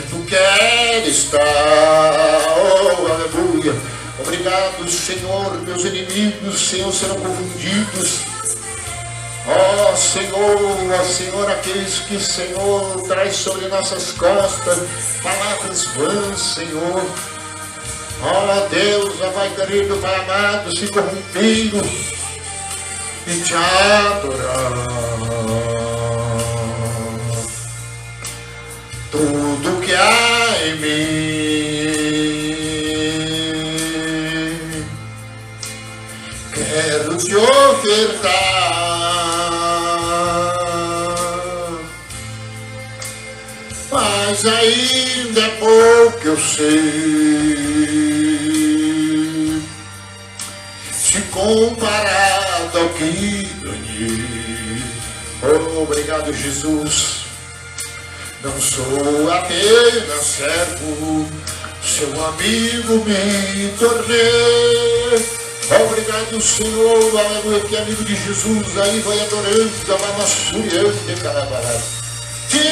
tu queres estar. Oh, aleluia. Obrigado, Senhor. Meus inimigos, Senhor, serão confundidos. Ó Senhor, aqueles que, Senhor, traz sobre nossas costas palavras vãs, Senhor. Ó Deus, ó Pai querido, Pai amado, se corromperam e te adorar. Tudo que há em mim quero te ofertar, mas ainda é pouco eu sei, se comparado ao que ganhei. Oh, obrigado, Jesus. Não sou apenas servo, seu amigo me tornei. Obrigado, Senhor, aleluia, que amigo de Jesus, aí vai adorando, amassuriando de carabará. Te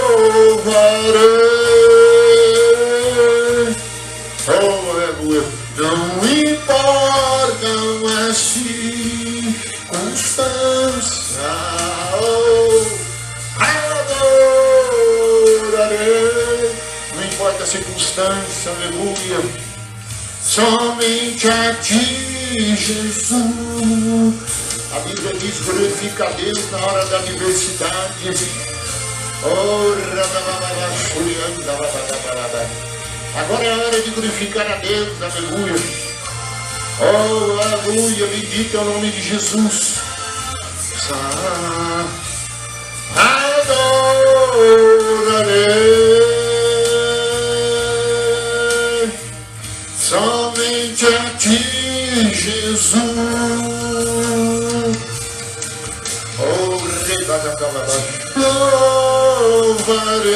louvarei, oh, aleluia, não importam as circunstâncias, oh, não importa a circunstância, aleluia, somente a ti, Jesus. A Bíblia diz: glorifica a Deus na hora da adversidade. Agora é a hora de glorificar a Deus, aleluia. Oh, aleluia, bendito é o nome de Jesus. Adorarei somente a ti, Jesus. Oh, louvarei,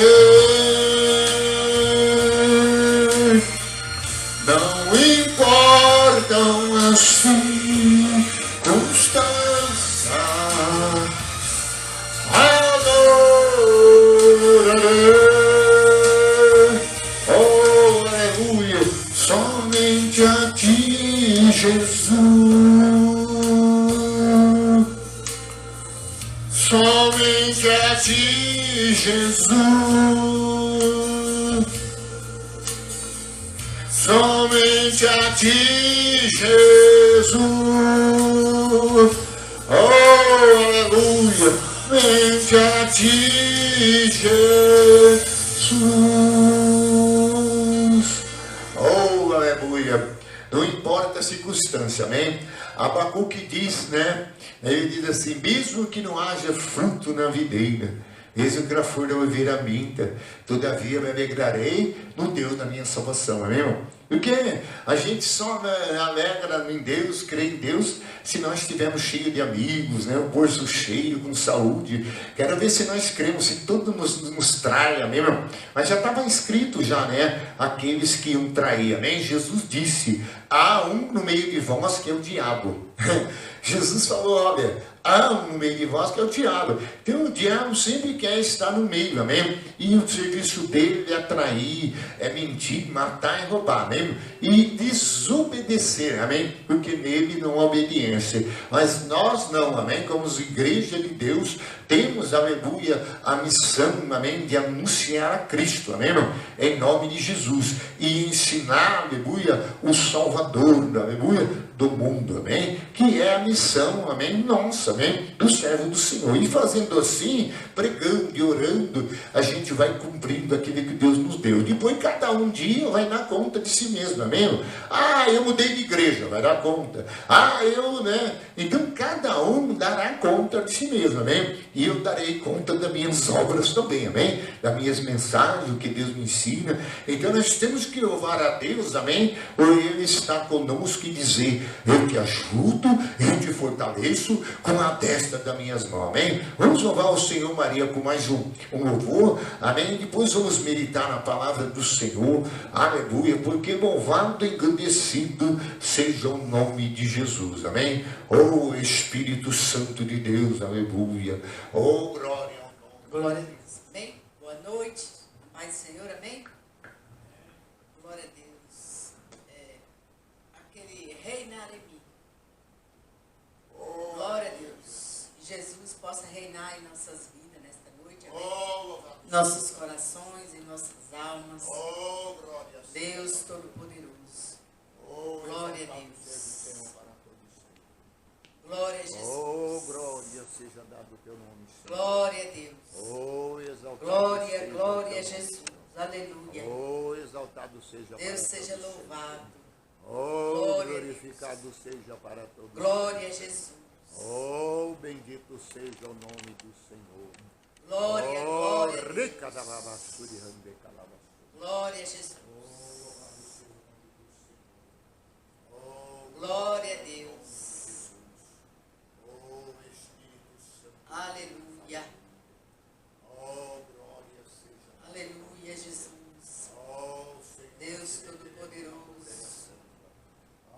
não importam as circunstâncias. Oh, aleluia, somente a ti, Jesus. Somente a ti, Jesus. Somente a ti, Jesus. Oh, aleluia, somente a ti, Jesus. Oh, aleluia. Não importa a circunstância, amém? Abacuque diz, né? Ele diz assim: mesmo que não haja fruto na videira, mesmo que a flor da oliveira minta, todavia me alegrarei no Deus da minha salvação, amém, irmão? Porque a gente só alegra em Deus, crê em Deus, se nós estivermos cheios de amigos, né? O bolso cheio, com saúde. Quero ver se nós cremos, se todo nos trai, amém, irmão? Mas já estava escrito já, né? Aqueles que iam trair, amém? Jesus disse: há um no meio de vós que é o diabo. Jesus falou: olha, há um no meio de vós que é o diabo. Então o diabo sempre quer estar no meio, amém? E o serviço dele é trair, é mentir, matar e roubar, amém? E desobedecer, amém? Porque nele não há obediência. Mas nós não, amém? Como igreja de Deus, temos, aleluia, a missão, amém? De anunciar a Cristo, amém, irmão? Em nome de Jesus. E ensinar, aleluia, o Salvador, aleluia, do mundo, amém? Que é a missão, amém? Nossa, amém? Do servo do Senhor. E fazendo assim, pregando e orando, a gente vai cumprindo aquilo que Deus nos deu. Depois cada um dia vai dar conta de si mesmo, amém? Ah, eu mudei de igreja, vai dar conta. Ah, eu, né? Então cada um dará conta de si mesmo, amém? E eu darei conta das minhas obras também, amém? Das minhas mensagens, o que Deus me ensina. Então nós temos que louvar a Deus, amém? Por Ele estar conosco e dizer: eu te ajudo, eu te fortaleço com a destra das minhas mãos, amém? Vamos louvar o Senhor, Maria, com mais um louvor, amém? Depois vamos meditar na palavra do Senhor, aleluia, porque louvado e engrandecido seja o nome de Jesus, amém? Oh, Espírito Santo de Deus, aleluia, oh, glória ao nome. Glória a Deus, amém? Boa noite, paz paz do Senhor, amém? Glória a Deus. Aquele reinar em mim. Glória a Deus. Jesus possa reinar em nossas vidas nesta noite, amém? Nossos corações, em nossas almas. Deus Todo-Poderoso. Glória a Deus. Glória a Jesus. Oh, glória seja dado o teu nome, Senhor. Glória a Deus. Oh, exaltado Glória, seja glória a o teu nome. Jesus. Aleluia. Oh, exaltado seja Deus para seja todos louvado. sempre. Oh, Glória a glorificado seja para todos. Glória a Jesus. Oh, bendito seja o nome do Senhor. Glória, Oh, glória a rica da Deus. babassuri, rande calabassuri. Glória a Jesus. Glória a Deus. Oh, Espírito Santo. Aleluia. Oh, glória seja. Aleluia, Jesus. Oh, Senhor. Deus Todo-Poderoso.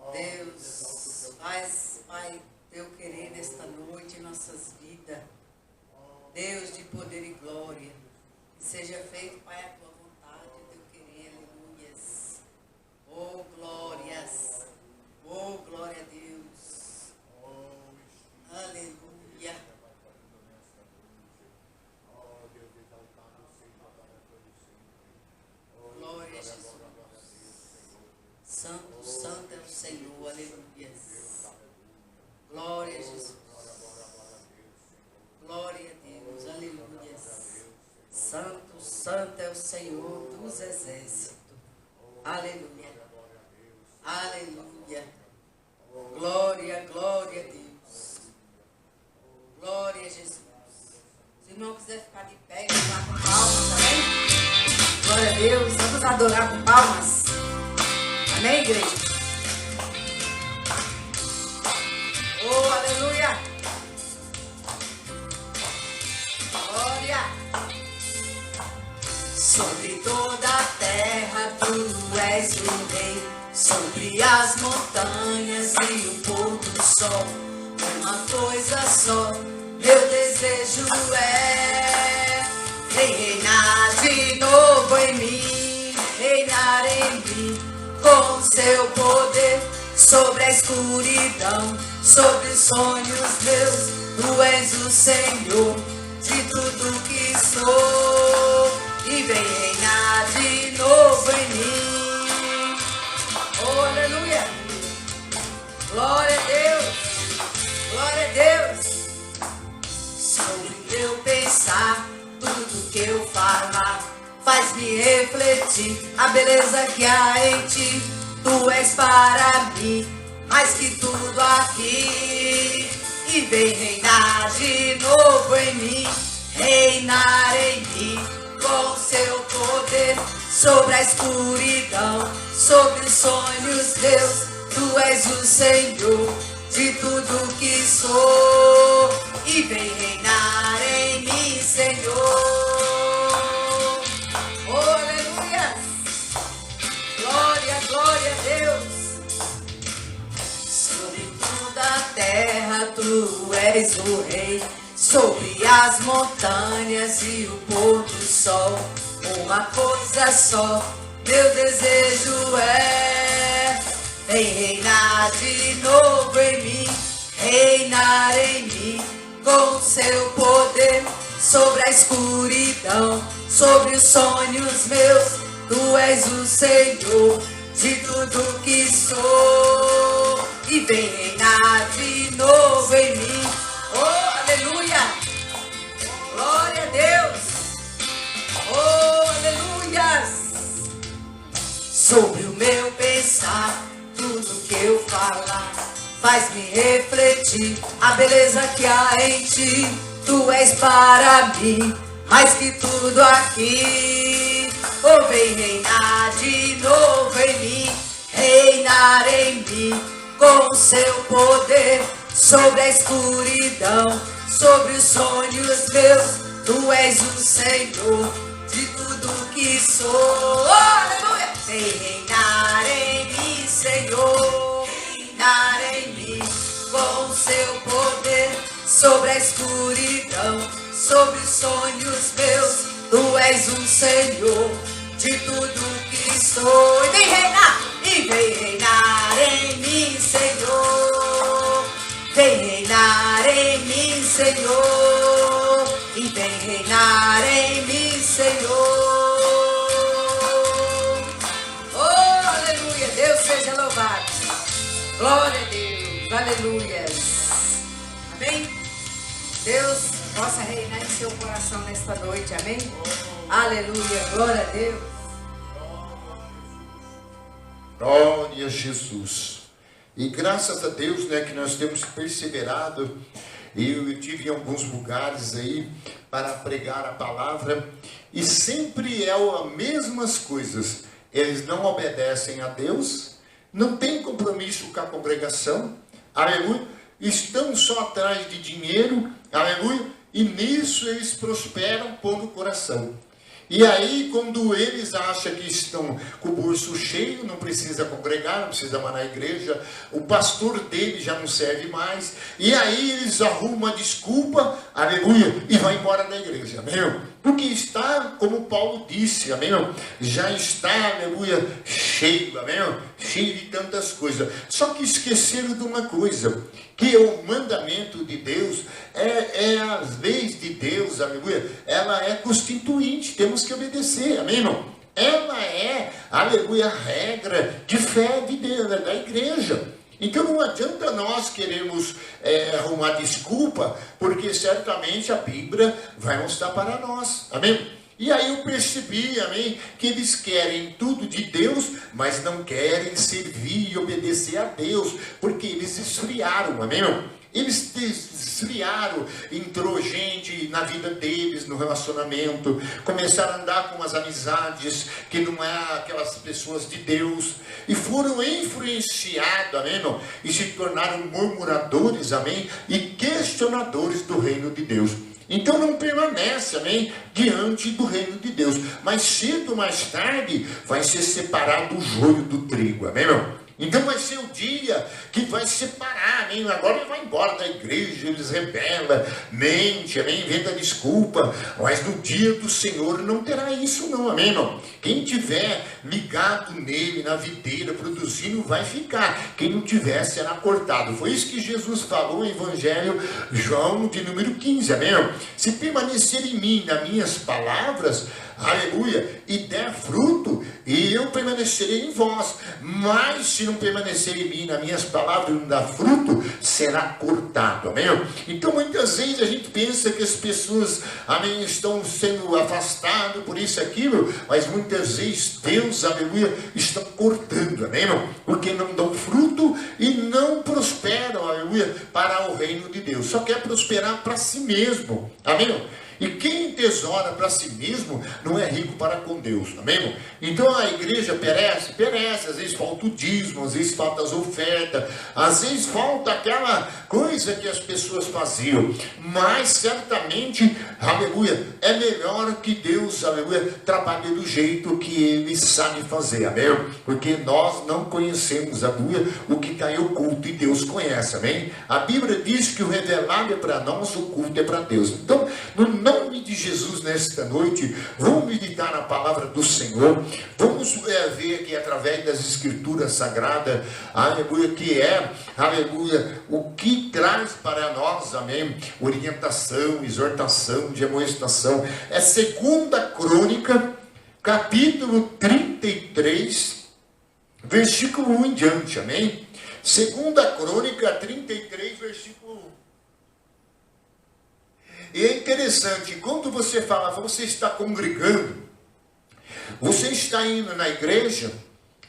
Oh, Deus, faz, Pai, teu querer nesta noite em nossas vidas. Deus de poder e glória. Que seja feito, Pai, a tua vontade, o teu querer. Aleluias. Oh, glórias. Oh, glória a Deus. Aleluia. Glória a Jesus. Santo, santo é o Senhor. Aleluia. Glória a Jesus. Glória a Deus. Aleluia. Santo, santo é o Senhor dos exércitos. Aleluia. Aleluia. Glória, glória a Deus. Glória a Jesus. Se o irmão quiser ficar de pé e adorar com palmas, amém? Glória a Deus. Vamos adorar com palmas. Amém, igreja? Oh, aleluia. Glória. Sobre toda a terra tu és o rei. Sobre as montanhas e o pôr do sol, uma coisa só, meu desejo é reinar de novo em mim, reinar em mim, com seu poder, sobre a escuridão, sobre os sonhos meus, tu és o Senhor de tudo que sou, e vem reinar de novo em mim. Oh, aleluia. Glória a Deus. Glória a Deus. Sobre eu pensar, tudo que eu falar, faz-me refletir a beleza que há em ti. Tu és para mim, mais que tudo aqui. E vem reinar de novo em mim, reinar em mim, com seu poder, sobre a escuridão, sobre os sonhos meus, tu és o Senhor de tudo que sou, e vem reinar em mim, Senhor. Oh, aleluia. Glória, glória a Deus. Sobre toda a terra tu és o rei, sobre as montanhas e o pôr do sol, uma coisa só, meu desejo é vem reinar de novo em mim, reinar em mim, com seu poder, sobre a escuridão, sobre os sonhos meus, tu és o Senhor de tudo que sou, e vem reinar de novo em mim. Oh, aleluia! Glória a Deus! Oh, aleluia! Sobre o meu pensar, tudo que eu falar, faz-me refletir a beleza que há em ti. Tu és para mim, mais que tudo aqui. Oh, vem reinar de novo em mim, reinar em mim, com seu poder, sobre a escuridão, sobre os sonhos meus. Tu és o Senhor de tudo que sou. Oh, aleluia! Vem reinar em mim, Senhor, reinar em mim, com seu poder, sobre a escuridão, sobre os sonhos meus. Tu és o Senhor de tudo que sou. E vem reinar em mim, Senhor. Vem reinar em mim, Senhor. E vem reinar em mim, Senhor. Oh, aleluia, Deus seja louvado. Glória a Deus, aleluia. Amém? Deus possa reinar em seu coração nesta noite, amém? Aleluia, glória a Deus. Glória a Jesus. E graças a Deus, né, que nós temos perseverado. Eu tive em alguns lugares aí para pregar a palavra. E sempre é as mesmas coisas. Eles não obedecem a Deus, não têm compromisso com a congregação, aleluia. Estão só atrás de dinheiro, aleluia. E nisso eles prosperam pondo o coração. E aí, quando eles acham que estão com o bolso cheio, não precisa congregar, não precisa mais na igreja, o pastor dele já não serve mais, e aí eles arrumam uma desculpa, aleluia, e vão embora da igreja, amém? Porque está, como Paulo disse, amém? Já está, aleluia, cheio, amém? Cheio de tantas coisas. Só que esqueceram de uma coisa, que o mandamento de Deus as leis de Deus, aleluia, ela é constituinte, temos que obedecer, amém, irmão? Ela é, aleluia, a regra de fé de Deus, da igreja. Então não adianta nós queremos arrumar desculpa, porque certamente a Bíblia vai mostrar para nós, amém? E aí eu percebi, amém, que eles querem tudo de Deus, mas não querem servir e obedecer a Deus, porque eles esfriaram, amém, irmão? Eles esfriaram, entrou gente na vida deles, no relacionamento, começaram a andar com as amizades que não é aquelas pessoas de Deus, e foram influenciados, amém, não? E se tornaram murmuradores, amém, e questionadores do reino de Deus. Então não permanece, amém, diante do reino de Deus, mas cedo ou mais tarde vai ser separado o joio do trigo, amém, meu? Então vai ser o dia que vai separar, amém? Agora ele vai embora da igreja, eles rebelam, mente, amém? Inventa desculpa, mas no dia do Senhor não terá isso não, amém, não? Quem tiver ligado nele, na videira, produzindo, vai ficar. Quem não tiver, será cortado. Foi isso que Jesus falou em Evangelho João, de número 15, amém? Se permanecer em mim, nas minhas palavras, aleluia, e der fruto, e eu permanecerei em vós. Mas se não permanecer em mim, nas minhas palavras, não dar fruto, será cortado, amém? Então muitas vezes a gente pensa que as pessoas, amém, estão sendo afastadas por isso, aquilo, mas muitas vezes Deus, aleluia, está cortando, amém? Porque não dão fruto e não prosperam, aleluia, para o reino de Deus. Só quer prosperar para si mesmo, amém? E quem tesoura para si mesmo não é rico para com Deus, amém, irmão? Então a igreja perece, às vezes falta o dízimo, às vezes falta as ofertas, às vezes falta aquela coisa que as pessoas faziam, mas certamente, aleluia, é melhor que Deus, aleluia, trabalhe do jeito que Ele sabe fazer, amém? Porque nós não conhecemos, aleluia, o que está em oculto, e Deus conhece, amém? A Bíblia diz que o revelado é para nós, o oculto é para Deus. Então, no nome de Jesus, nesta noite, vamos meditar na palavra do Senhor, vamos ver aqui através das escrituras sagradas, aleluia, que é, aleluia, o que traz para nós, amém, orientação, exortação, demonstração. É 2 Crônica, capítulo 33, versículo 1 em diante, amém? 2 Crônica 33, versículo 1. E é interessante, quando você fala, você está congregando, você está indo na igreja,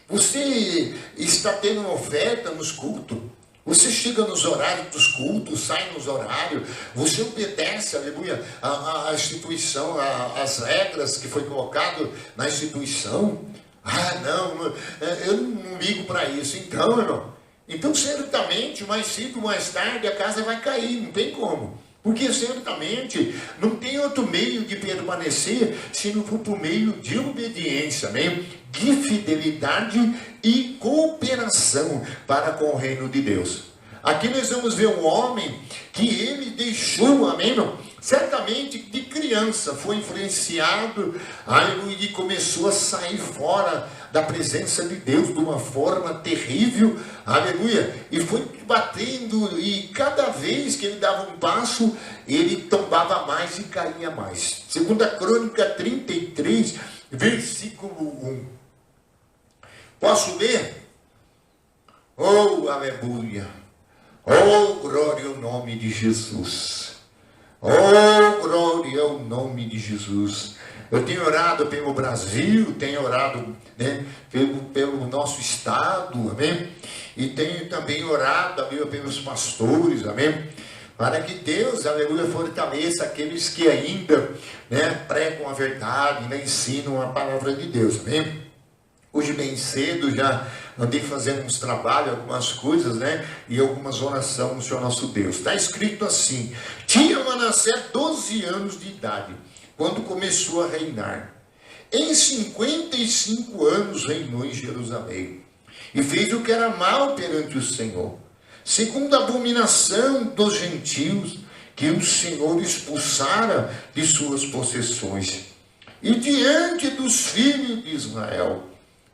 você está tendo uma oferta nos cultos, você chega nos horários dos cultos, sai nos horários, você obedece, aleluia, a instituição, as regras que foi colocado na instituição. Ah, não, eu não ligo para isso. Então, irmão, então certamente, mais cedo ou mais tarde, a casa vai cair, não tem como. Porque certamente não tem outro meio de permanecer se não for por meio de obediência, amém? De fidelidade e cooperação para com o reino de Deus. Aqui nós vamos ver um homem que ele deixou, amém, irmão? Certamente de criança foi influenciado, aleluia, e começou a sair fora da presença de Deus de uma forma terrível, aleluia, e foi batendo, e cada vez que ele dava um passo, ele tombava mais e caía mais. 2 Crônica 33, versículo 1. Posso ler? Oh, aleluia! Oh, glória ao nome de Jesus! Oh, glória ao nome de Jesus! Eu tenho orado pelo Brasil, tenho orado, né, pelo nosso estado, amém? E tenho também orado, aleluia, pelos pastores, amém? Para que Deus, aleluia, fortaleça aqueles que ainda, né, pregam a verdade, né, ensinam a palavra de Deus, amém? Hoje bem cedo já andei fazendo uns trabalhos, algumas coisas, né? E algumas orações no Senhor nosso Deus. Está escrito assim: tinha Manassés 12 anos de idade, quando começou a reinar. Em 55 anos reinou em Jerusalém. E fez o que era mal perante o Senhor, segundo a abominação dos gentios, que o Senhor expulsara de suas possessões. E diante dos filhos de Israel,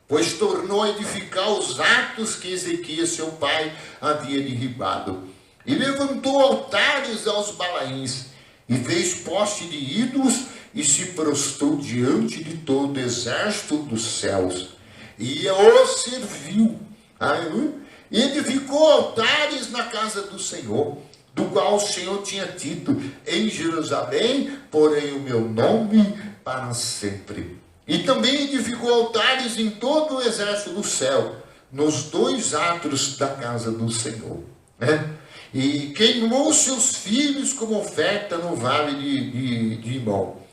pois tornou a edificar os atos que Ezequias, seu pai, havia derribado. E levantou altares aos Balaíns, e fez poste de ídolos, e se prostrou diante de todo o exército dos céus. E o serviu. Aleluia. E edificou altares na casa do Senhor, do qual o Senhor tinha dito: em Jerusalém porém o meu nome para sempre. E também edificou altares em todo o exército do céu, nos 2 átrios da casa do Senhor, né? E queimou seus filhos como oferta no vale de Imom.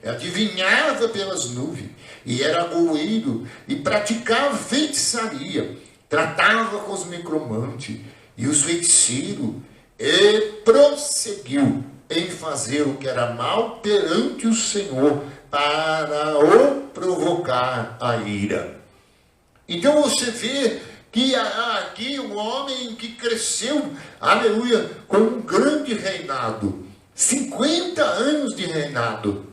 Adivinhava pelas nuvens, e era goeiro, e praticava feitiçaria, tratava com os necromantes e os feiticeiros, e prosseguiu em fazer o que era mal perante o Senhor, para o provocar a ira. Então você vê que aqui um homem que cresceu, aleluia, com um grande reinado, 50 anos de reinado,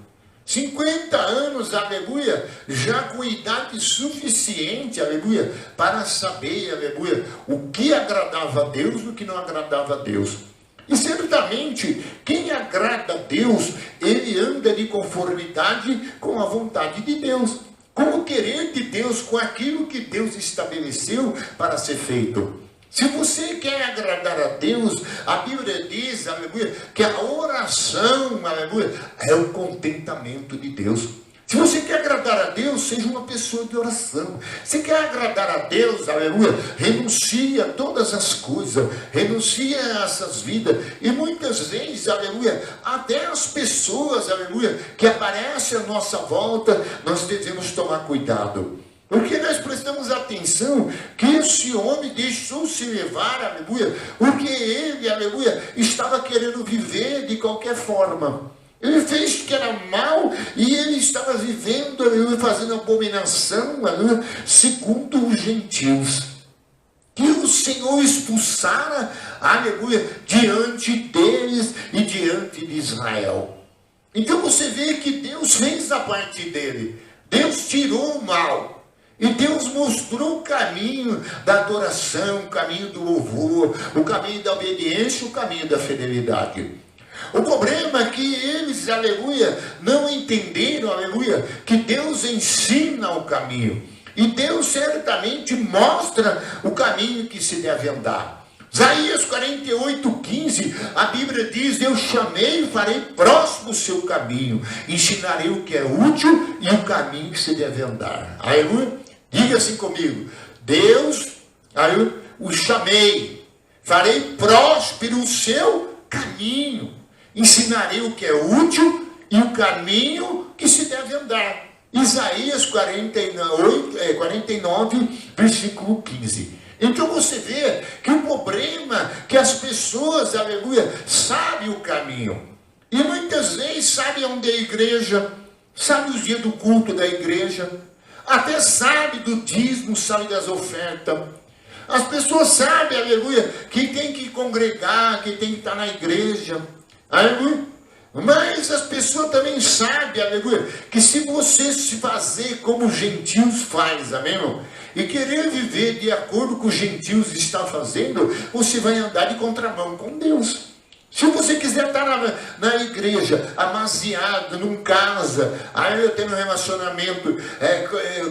50 anos, aleluia, já com idade suficiente, aleluia, para saber, aleluia, o que agradava a Deus e o que não agradava a Deus. E certamente, quem agrada a Deus, ele anda de conformidade com a vontade de Deus, com o querer de Deus, com aquilo que Deus estabeleceu para ser feito. Se você quer agradar a Deus, a Bíblia diz, aleluia, que a oração, aleluia, é o contentamento de Deus. Se você quer agradar a Deus, seja uma pessoa de oração. Se quer agradar a Deus, aleluia, renuncie a todas as coisas, renuncie a essas vidas. E muitas vezes, aleluia, até as pessoas, aleluia, que aparecem à nossa volta, nós devemos tomar cuidado. Porque nós prestamos atenção que esse homem deixou-se levar, aleluia, porque ele, aleluia, estava querendo viver de qualquer forma. Ele fez que era mal e ele estava vivendo, aleluia, fazendo abominação, aleluia, segundo os gentios, que o Senhor expulsara, aleluia, diante deles e diante de Israel. Então você vê que Deus fez a parte dele, Deus tirou o mal. E Deus mostrou o caminho da adoração, o caminho do louvor, o caminho da obediência, o caminho da fidelidade. O problema é que eles, aleluia, não entenderam, aleluia, que Deus ensina o caminho. E Deus certamente mostra o caminho que se deve andar. Isaías 48:15, a Bíblia diz: eu chamei e farei próximo o seu caminho, ensinarei o que é útil e o caminho que se deve andar. Aleluia. Diga assim comigo: Deus, aleluia, o chamei, farei próspero o seu caminho, ensinarei o que é útil e o caminho que se deve andar. Isaías 49, versículo 15. Então você vê que o problema é que as pessoas, aleluia, sabem o caminho. E muitas vezes sabem onde é a igreja, sabem os dias do culto da igreja, até sabe do dízimo, sabe das ofertas. As pessoas sabem, aleluia, que tem que congregar, que tem que estar na igreja, aleluia. Mas as pessoas também sabem, aleluia, que se você se fazer como os gentios faz, amém, irmão? E querer viver de acordo com os gentios estão fazendo, você vai andar de contramão com Deus. Se você quiser estar na igreja, amaziado, num casa, aí eu tenho um relacionamento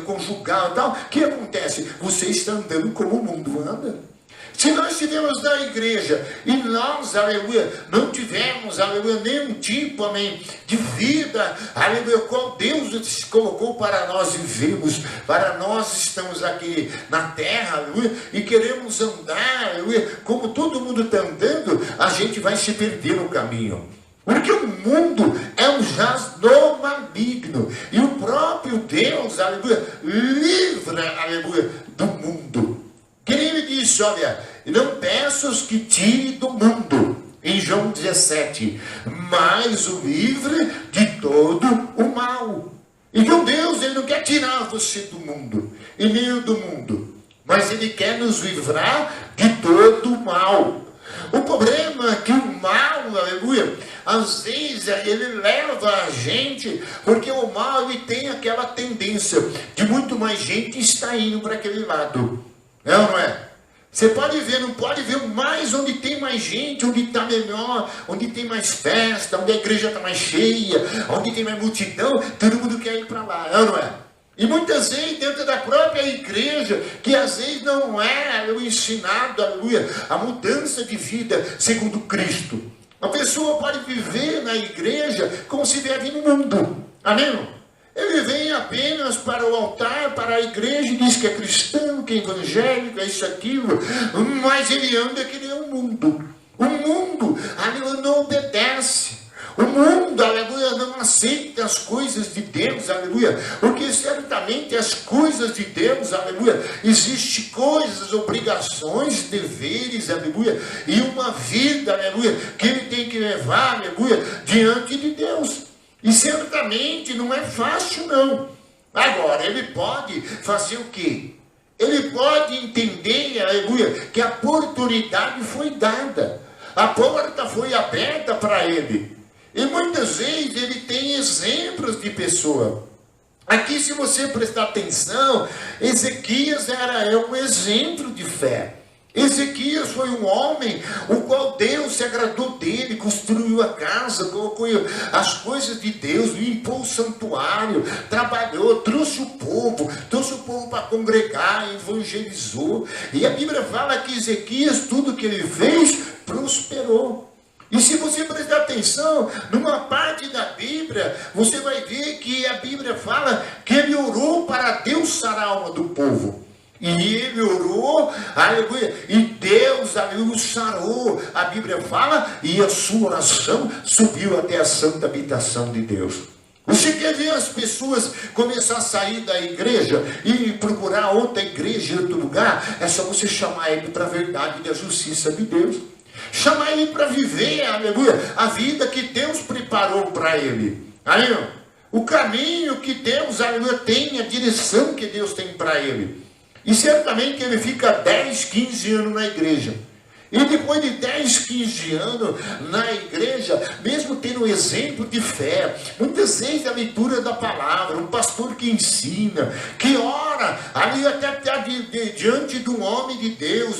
conjugal e tal, o que acontece? Você está andando como o mundo anda. Se nós estivermos na igreja e nós, aleluia, não tivermos, aleluia, nenhum tipo, amém, de vida, aleluia, qual Deus colocou para nós vivermos, para nós estamos aqui na terra, aleluia, e queremos andar, aleluia, como todo mundo está andando, a gente vai se perder no caminho. Porque o mundo é um jaz do maligno. E o próprio Deus, aleluia, livra, aleluia, do mundo. Que nem ele disse, olha, não peço que tire do mundo, em João 17, mas o livre de todo o mal. Então Deus, ele não quer tirar você do mundo, e nem eu do mundo, mas ele quer nos livrar de todo o mal. O problema é que o mal, aleluia, às vezes ele leva a gente, porque o mal ele tem aquela tendência de muito mais gente estar indo para aquele lado. É ou não é? Você pode ver, não pode ver mais onde tem mais gente, onde está melhor, onde tem mais festa, onde a igreja está mais cheia, onde tem mais multidão, todo mundo quer ir para lá, é ou não é? E muitas vezes dentro da própria igreja, que às vezes não é o ensinado, aleluia, a mudança de vida segundo Cristo. A pessoa pode viver na igreja como se vive no mundo, amém? Ele vem apenas para o altar, para a igreja, e diz que é cristão, que é evangélico, é isso, aquilo, mas ele anda que nem o mundo. O mundo, aleluia, não obedece. O mundo, aleluia, não aceita as coisas de Deus, aleluia, porque certamente as coisas de Deus, aleluia, existem coisas, obrigações, deveres, aleluia, e uma vida, aleluia, que ele tem que levar, aleluia, diante de Deus. E certamente não é fácil, não. Agora, ele pode fazer o quê? Ele pode entender, aleluia, que a oportunidade foi dada. A porta foi aberta para ele. E muitas vezes ele tem exemplos de pessoa. Aqui, se você prestar atenção, Ezequias era um exemplo de fé. Ezequias foi um homem, o qual Deus se agradou dele, construiu a casa, colocou as coisas de Deus, limpou o santuário, trabalhou, trouxe o povo para congregar, evangelizou. E a Bíblia fala que Ezequias, tudo que ele fez, prosperou. E se você prestar atenção, numa parte da Bíblia, você vai ver que a Bíblia fala que ele orou para Deus sarar a alma do povo. E ele orou, aleluia, e Deus, aleluia, o sarou. A Bíblia fala, e a sua oração subiu até a santa habitação de Deus. Você quer ver as pessoas começar a sair da igreja e procurar outra igreja em outro lugar? É só você chamar ele para a verdade e a justiça de Deus. Chamar ele para viver, aleluia, a vida que Deus preparou para ele. Aleluia. O caminho que Deus, aleluia, tem, a direção que Deus tem para ele. E certamente ele fica 10, 15 anos na igreja. E depois de 10, 15 anos na igreja, mesmo tendo um exemplo de fé, muitas vezes a leitura da palavra, um pastor que ensina, que ora, ali até diante de um homem de Deus,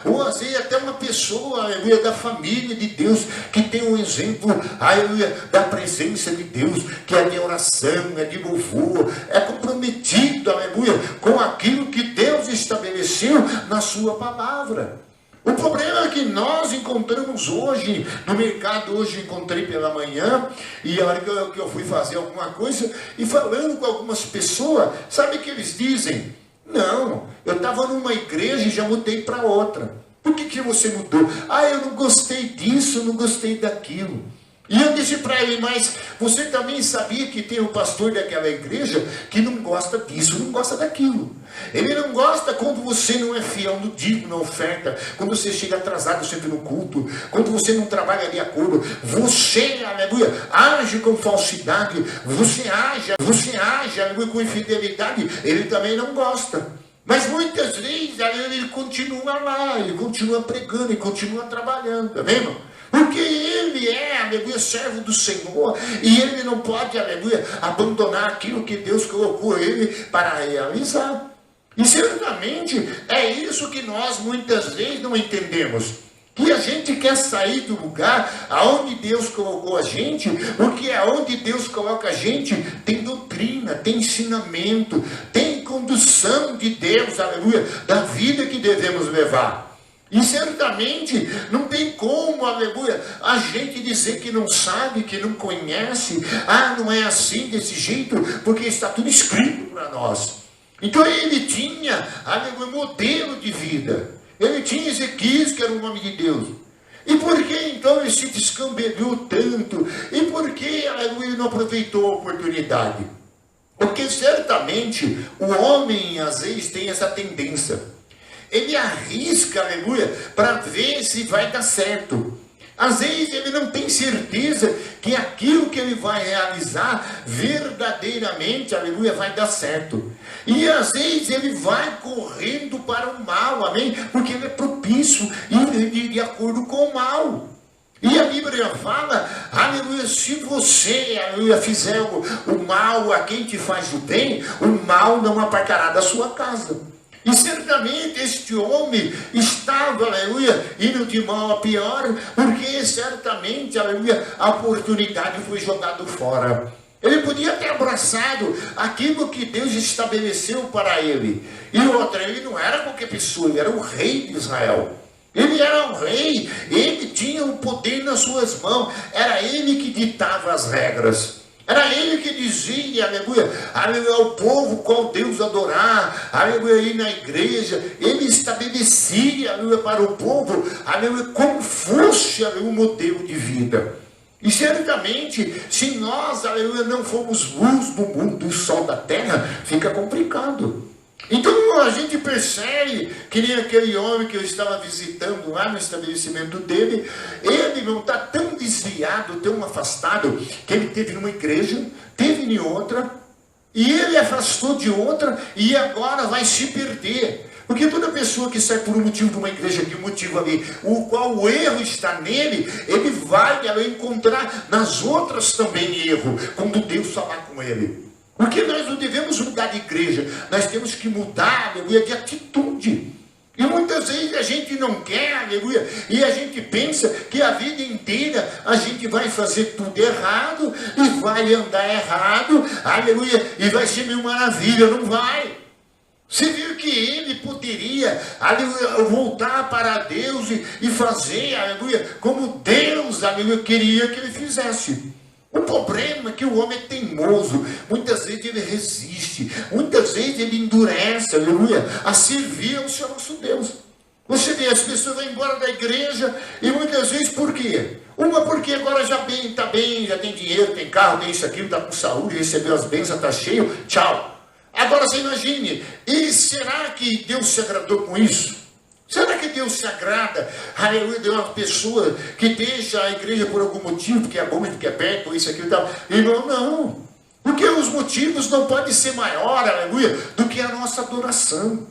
ou às vezes até uma pessoa, aleluia, da família de Deus, que tem um exemplo, aleluia, da presença de Deus, que é de oração, é de louvor, é comprometido, aleluia, com aquilo que Deus estabeleceu na sua palavra. O problema é que nós encontramos hoje, no mercado hoje eu encontrei pela manhã, e a hora que eu fui fazer alguma coisa, e falando com algumas pessoas, sabe o que eles dizem? Não, eu estava numa igreja e já mudei para outra. Por que você mudou? Ah, eu não gostei disso, não gostei daquilo. E eu disse para ele, mas você também sabia que tem um pastor daquela igreja que não gosta disso, não gosta daquilo. Ele não gosta quando você não é fiel no dízimo, na oferta, quando você chega atrasado sempre no culto, quando você não trabalha de acordo, você, aleluia, age com falsidade, você age, aleluia, com infidelidade, ele também não gosta. Mas muitas vezes ele continua lá, ele continua pregando, ele continua trabalhando, tá vendo? Porque ele é, aleluia, servo do Senhor, e ele não pode, aleluia, abandonar aquilo que Deus colocou ele para realizar. E certamente é isso que nós muitas vezes não entendemos. Que a gente quer sair do lugar aonde Deus colocou a gente, porque aonde Deus coloca a gente tem doutrina, tem ensinamento, tem condução de Deus, aleluia, da vida que devemos levar. E certamente não tem como, aleluia, a gente dizer que não sabe, que não conhece, não é assim, desse jeito, porque está tudo escrito para nós. Então ele tinha, aleluia, modelo de vida. Ele tinha Ezequias, que era o nome de Deus. E por que então ele se descambelhou tanto? E por que, aleluia, ele não aproveitou a oportunidade? Porque certamente o homem às vezes tem essa tendência. Ele arrisca, aleluia, para ver se vai dar certo. Às vezes ele não tem certeza que aquilo que ele vai realizar verdadeiramente, aleluia, vai dar certo. E às vezes ele vai correndo para o mal, amém? Porque ele é propício de acordo com o mal. E a Bíblia fala, aleluia, se você, aleluia, fizer o mal a quem te faz o bem, o mal não apartará da sua casa. E certamente este homem estava, aleluia, indo de mal a pior, porque certamente, aleluia, a oportunidade foi jogada fora. Ele podia ter abraçado aquilo que Deus estabeleceu para ele. E outra, ele não era qualquer pessoa, ele era o rei de Israel. Ele era um rei, ele tinha o poder nas suas mãos, era ele que ditava as regras. Era ele que dizia, aleluia, aleluia, ao povo qual Deus adorar, aleluia, ir na igreja. Ele estabelecia, aleluia, para o povo, aleluia, como fosse, aleluia, um modelo de vida. E certamente, se nós, aleluia, não formos luz do mundo e sol da terra, fica complicado. Então a gente percebe que nem aquele homem que eu estava visitando lá no estabelecimento dele, ele não está tão desviado, tão afastado, que ele teve numa igreja, teve em outra, e ele afastou de outra, e agora vai se perder. Porque toda pessoa que sai por um motivo de uma igreja, de um motivo ali, o qual o erro está nele, ele vai encontrar nas outras também erro, quando Deus falar com ele. Porque nós não devemos mudar de igreja, nós temos que mudar, aleluia, de atitude. E muitas vezes a gente não quer, aleluia, e a gente pensa que a vida inteira a gente vai fazer tudo errado, e vai andar errado, aleluia, e vai ser mil maravilha, não vai. Você viu que ele poderia, aleluia, voltar para Deus e fazer, aleluia, como Deus, aleluia, queria que ele fizesse. O problema é que o homem é teimoso, muitas vezes ele resiste, muitas vezes ele endurece, aleluia, a servir ao Senhor nosso Deus. Você vê, as pessoas vão embora da igreja e muitas vezes por quê? Uma porque agora já está bem, já tem dinheiro, tem carro, tem isso, aquilo, está com saúde, recebeu as bênçãos, está cheio, tchau. Agora você imagine, e será que Deus se agradou com isso? Será que Deus se agrada, aleluia, de uma pessoa que deixa a igreja por algum motivo, porque é bom, porque é perto, isso, aquilo e tal? Irmão, não. Porque os motivos não podem ser maior, aleluia, do que a nossa adoração.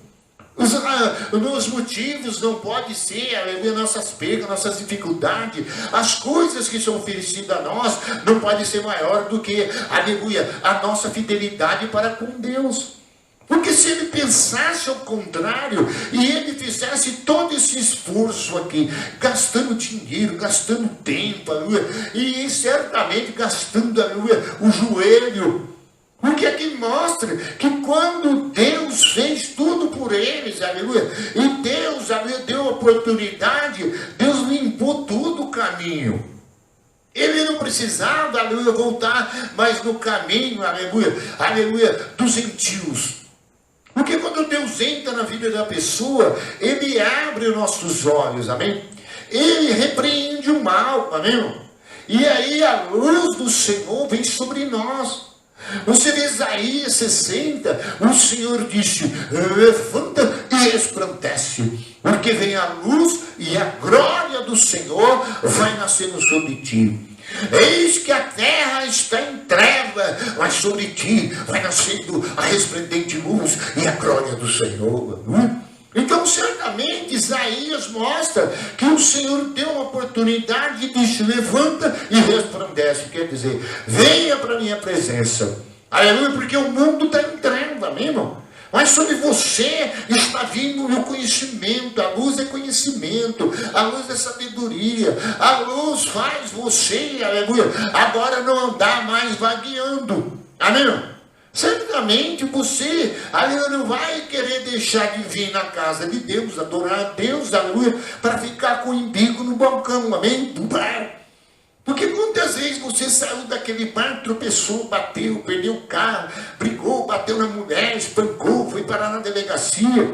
Os motivos não podem ser, aleluia, nossas perdas, nossas dificuldades. As coisas que são oferecidas a nós não podem ser maior do que, aleluia, a nossa fidelidade para com Deus. Porque se ele pensasse ao contrário, e ele fizesse todo esse esforço aqui, gastando dinheiro, gastando tempo, aleluia, e certamente gastando, aleluia, o joelho, porque aqui mostra que quando Deus fez tudo por eles, aleluia, e Deus, aleluia, deu a oportunidade, Deus limpou todo o caminho. Ele não precisava, aleluia, voltar mais no caminho, aleluia, aleluia, dos gentios. Porque quando Deus entra na vida da pessoa, Ele abre os nossos olhos, amém? Ele repreende o mal, amém? E aí a luz do Senhor vem sobre nós. Você vê Isaías 60, o Senhor disse, levanta e resplandece, porque vem a luz e a glória do Senhor vai nascendo sobre ti. Eis que a terra está em treva, mas sobre ti vai nascendo a resplendente luz e a glória do Senhor. Então, certamente, Isaías mostra que o Senhor deu uma oportunidade e diz: levanta e resplandece. Quer dizer, venha para a minha presença. Aleluia, porque o mundo está em treva, amém, irmão? Mas sobre você está vindo o conhecimento. A luz é conhecimento, a luz é sabedoria, a luz faz você, aleluia, agora não andar mais vagueando, amém? Certamente você, aleluia, não vai querer deixar de vir na casa de Deus, adorar a Deus, aleluia, para ficar com o umbigo no balcão, amém? Do bar. Porque quantas vezes você saiu daquele bar, tropeçou, bateu, perdeu o carro, brigou, bateu na mulher, espancou, foi parar na delegacia.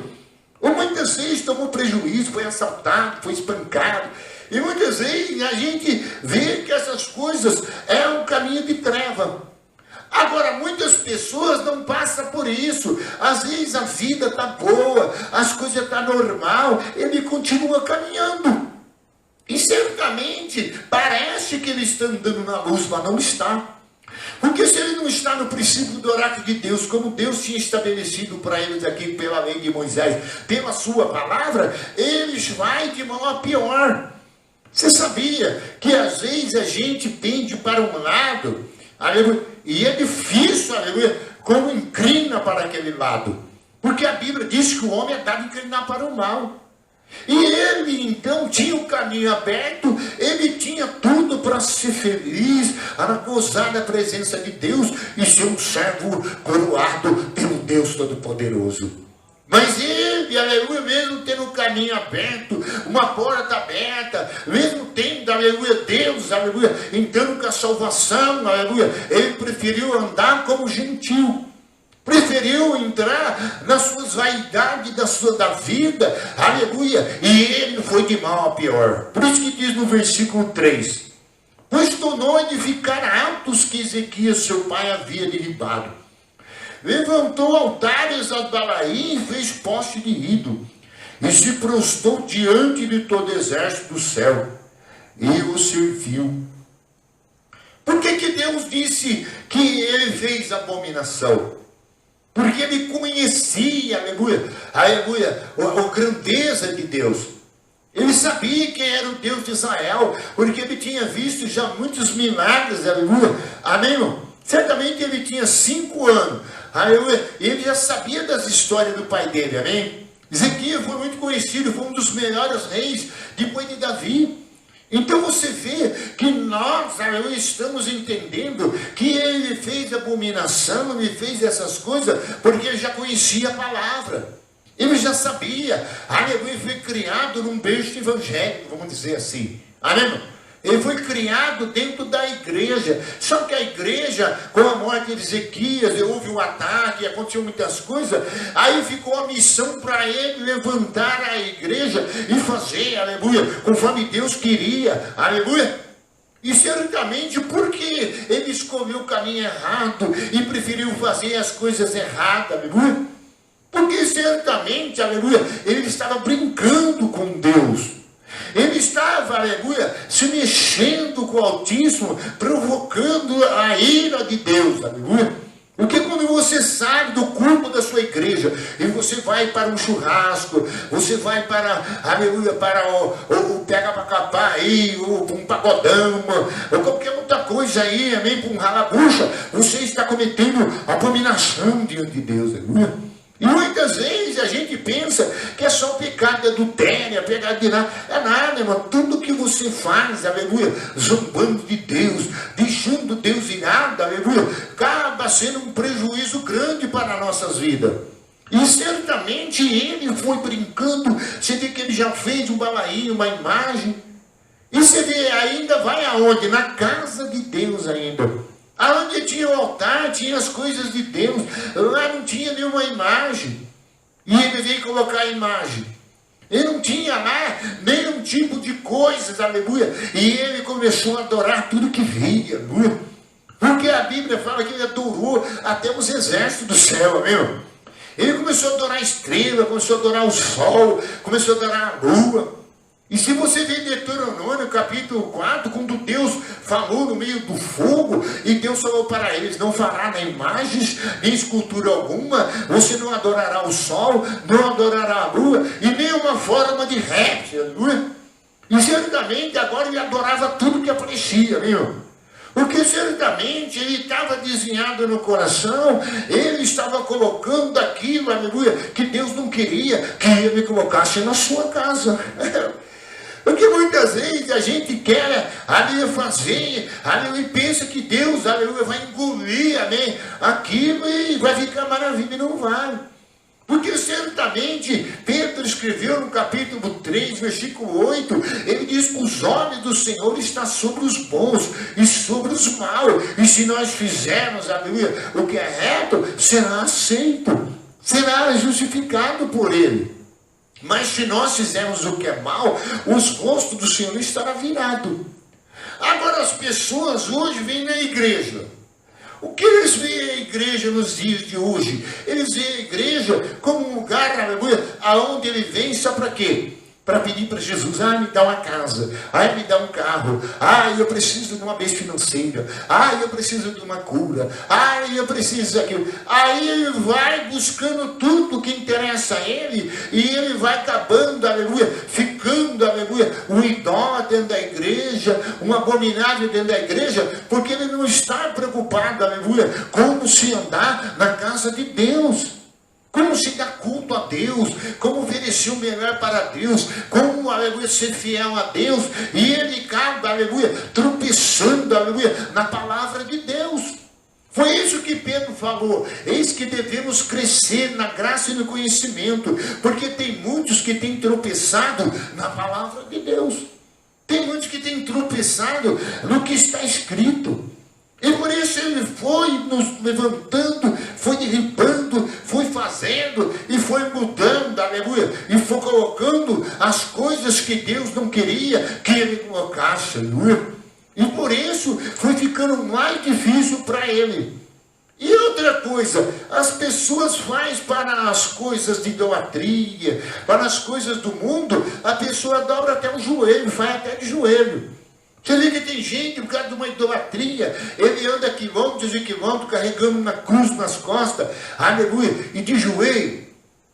Ou muitas vezes tomou prejuízo, foi assaltado, foi espancado. E muitas vezes a gente vê que essas coisas é um caminho de treva. Agora, muitas pessoas não passam por isso. Às vezes a vida está boa, as coisas estão normal, ele continua caminhando. E certamente parece que ele está andando na luz, mas não está. Porque se ele não está no princípio do oráculo de Deus, como Deus tinha estabelecido para eles aqui pela lei de Moisés, pela sua palavra, eles vão de mal a pior. Você sabia que às vezes a gente pende para um lado, aleluia, e é difícil, aleluia, como inclina para aquele lado. Porque a Bíblia diz que o homem é dado a inclinar para o mal. E ele então tinha o caminho aberto, ele tinha tudo para ser feliz, para gozar da presença de Deus e ser um servo coroado pelo Deus Todo-Poderoso. Mas ele, aleluia, mesmo tendo o caminho aberto, uma porta aberta, mesmo tendo, aleluia, Deus, aleluia, entrando com a salvação, aleluia, ele preferiu andar como gentil. Preferiu entrar nas suas vaidades da vida, aleluia, e ele foi de mal a pior. Por isso que diz no versículo 3: pois tornou a edificar altos que Ezequias, seu pai, havia derribado. Levantou altares a Balaim e fez poste de ídolo, e se prostrou diante de todo o exército do céu, e o serviu. Por que Deus disse que ele fez abominação? Porque ele conhecia, aleluia, aleluia, a grandeza de Deus. Ele sabia quem era o Deus de Israel, porque ele tinha visto já muitos milagres, aleluia, amém, irmão? Certamente ele tinha 5 anos, aleluia, e ele já sabia das histórias do pai dele, amém? Ezequias foi muito conhecido, foi um dos melhores reis depois de Davi. Então você vê que nós, aleluia, estamos entendendo que ele fez abominação, ele fez essas coisas, porque ele já conhecia a palavra. Ele já sabia, aleluia, ele foi criado num berço evangélico, vamos dizer assim, amém? Ele foi criado dentro da igreja. Só que a igreja, com a morte de Ezequias, houve um ataque, aconteceu muitas coisas. Aí ficou a missão para ele levantar a igreja e fazer, aleluia, conforme Deus queria, aleluia. E certamente porque ele escolheu o caminho errado e preferiu fazer as coisas erradas, aleluia. Porque certamente, aleluia, ele estava brincando com Deus. Ele estava, aleluia, se mexendo com o Altíssimo, provocando a ira de Deus, aleluia. Porque quando você sai do culto da sua igreja e você vai para um churrasco, você vai para, aleluia, para o pega para capar aí, um pagodão, ou qualquer outra coisa aí, amém, para um ralabucha, você está cometendo abominação diante de Deus, aleluia. E muitas vezes a gente pensa que é só pecado de adultério, pecado de nada. É nada, irmão. Tudo que você faz, aleluia, zombando de Deus, deixando Deus irado, aleluia, acaba sendo um prejuízo grande para as nossas vidas. E certamente ele foi brincando. Você vê que ele já fez um balainho, uma imagem. E você vê, ainda vai aonde? Na casa de Deus ainda. Aonde tinha o altar, tinha as coisas de Deus. Lá não tinha nenhuma imagem. E ele veio colocar a imagem. Ele não tinha lá nenhum tipo de coisas, aleluia. E ele começou a adorar tudo que via, aleluia. Porque a Bíblia fala que ele adorou até os exércitos do céu, amém? Ele começou a adorar a estrela, começou a adorar o sol, começou a adorar a lua. E se você vê Deuteronômio capítulo 4, quando Deus falou no meio do fogo, e Deus falou para eles, não fará nem imagens, nem escultura alguma, você não adorará o sol, não adorará a lua, e nenhuma forma de réptil, aleluia. E certamente agora ele adorava tudo que aparecia, viu? Porque certamente ele estava desenhado no coração, ele estava colocando aquilo, aleluia, que Deus não queria que ele colocasse na sua casa. Porque muitas vezes a gente quer, aleluia, fazer, aleluia, e pensa que Deus, aleluia, vai engolir, amém, aquilo e vai ficar maravilha, e não vai. Porque certamente Pedro escreveu no capítulo 3, versículo 8, ele diz que os olhos do Senhor estão sobre os bons e sobre os maus. E se nós fizermos, aleluia, o que é reto, será aceito, será justificado por ele. Mas se nós fizermos o que é mal, os rostos do Senhor estará virado. Agora as pessoas hoje vêm na igreja. O que eles veem a igreja nos dias de hoje? Eles veem a igreja como um lugar, aleluia, aonde ele vem só para quê? Para pedir para Jesus, me dá uma casa, me dá um carro, eu preciso de uma bênção financeira, eu preciso de uma cura, eu preciso daquilo. Aí ele vai buscando tudo que interessa a ele, e ele vai acabando, aleluia, ficando, aleluia, um idólatra dentro da igreja, um abominável dentro da igreja, porque ele não está preocupado, aleluia, como se andar na casa de Deus. Como se dar culto a Deus, como oferecer o melhor para Deus, como, aleluia, ser fiel a Deus, e ele acaba, aleluia, tropeçando, aleluia, na palavra de Deus. Foi isso que Pedro falou, eis que devemos crescer na graça e no conhecimento, porque tem muitos que têm tropeçado na palavra de Deus, tem muitos que têm tropeçado no que está escrito. E por isso ele foi nos levantando, foi derribando, foi fazendo e foi mudando, aleluia, e foi colocando as coisas que Deus não queria que ele colocasse, aleluia. E por isso foi ficando mais difícil para ele. E outra coisa, as pessoas fazem para as coisas de idolatria, para as coisas do mundo, a pessoa dobra até o joelho, faz até de joelho. Você vê que tem gente, por causa de uma idolatria, ele anda quilômetros e quilômetros carregando uma cruz nas costas, aleluia, e de joelho.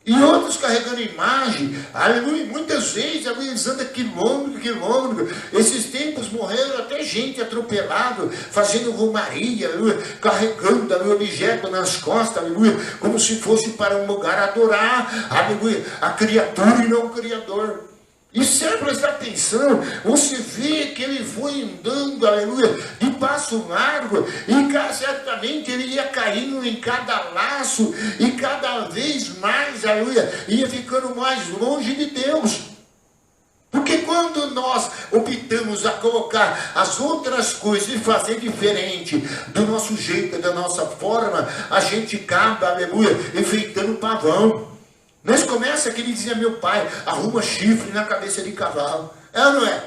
E outros carregando imagem, aleluia, muitas vezes eles andam quilômetros. Esses tempos morreram até gente atropelado, fazendo romaria, aleluia, carregando, aleluia, objeto nas costas, aleluia, como se fosse para um lugar adorar, aleluia, a criatura e não o Criador. E se você prestar atenção, você vê que ele foi andando, aleluia, de passo largo, e certamente ele ia caindo em cada laço, e cada vez mais, aleluia, ia ficando mais longe de Deus. Porque quando nós optamos a colocar as outras coisas e fazer diferente do nosso jeito, da nossa forma, a gente acaba, aleluia, enfeitando pavão. Nós começa que ele dizia, meu pai, arruma chifre na cabeça de cavalo. É ou não é?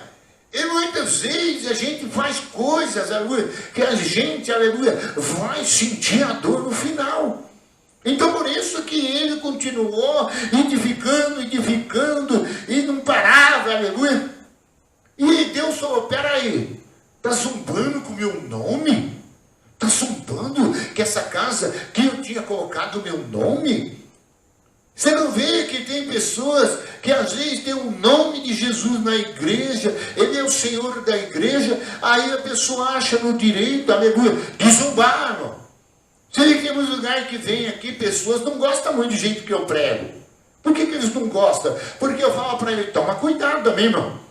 E muitas vezes a gente faz coisas, aleluia, que a gente, aleluia, vai sentir a dor no final. Então por isso que ele continuou edificando, e não parava, aleluia. E Deus falou, peraí, está zombando com o meu nome? Está zombando que essa casa que eu tinha colocado o meu nome? Você não vê que tem pessoas que às vezes tem o nome de Jesus na igreja, ele é o Senhor da igreja, aí a pessoa acha no direito, aleluia, de zombar, irmão. Você vê que temos lugar que vem aqui, pessoas não gostam muito do jeito que eu prego. Por que eles não gostam? Porque eu falo para ele, toma cuidado também, irmão.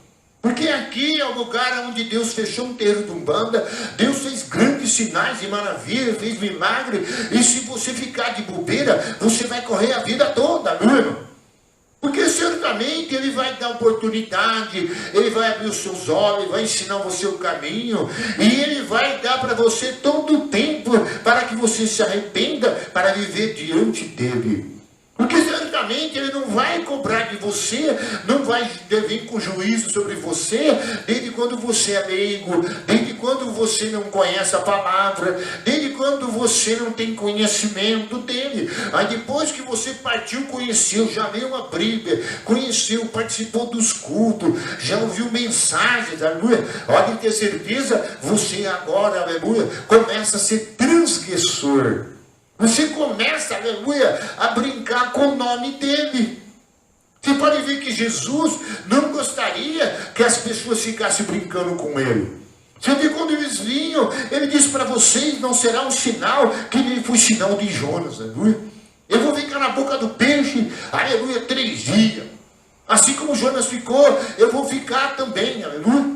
Porque aqui é o lugar onde Deus fechou um terreiro de Umbanda, Deus fez grandes sinais e maravilhas, fez milagre, e se você ficar de bobeira, você vai correr a vida toda, não é, irmão? Porque certamente ele vai dar oportunidade, ele vai abrir os seus olhos, vai ensinar você o caminho, e ele vai dar para você todo o tempo para que você se arrependa, para viver diante dele. Porque certamente certamente Ele não vai cobrar de você, não vai vir com juízo sobre você, desde quando você é leigo, desde quando você não conhece a palavra, desde quando você não tem conhecimento dele. Aí depois que você partiu, conheceu, já leu a Bíblia, conheceu, participou dos cultos, já ouviu mensagens, aleluia, pode ter certeza, você agora, aleluia, começa a ser transgressor. Você começa, aleluia, a brincar com o nome dele. Você pode ver que Jesus não gostaria que as pessoas ficassem brincando com ele. Você vê quando eles vinham, ele disse para vocês, não será um sinal que nem foi sinal de Jonas, aleluia. Eu vou ficar na boca do peixe, aleluia, 3 dias. Assim como Jonas ficou, eu vou ficar também, aleluia.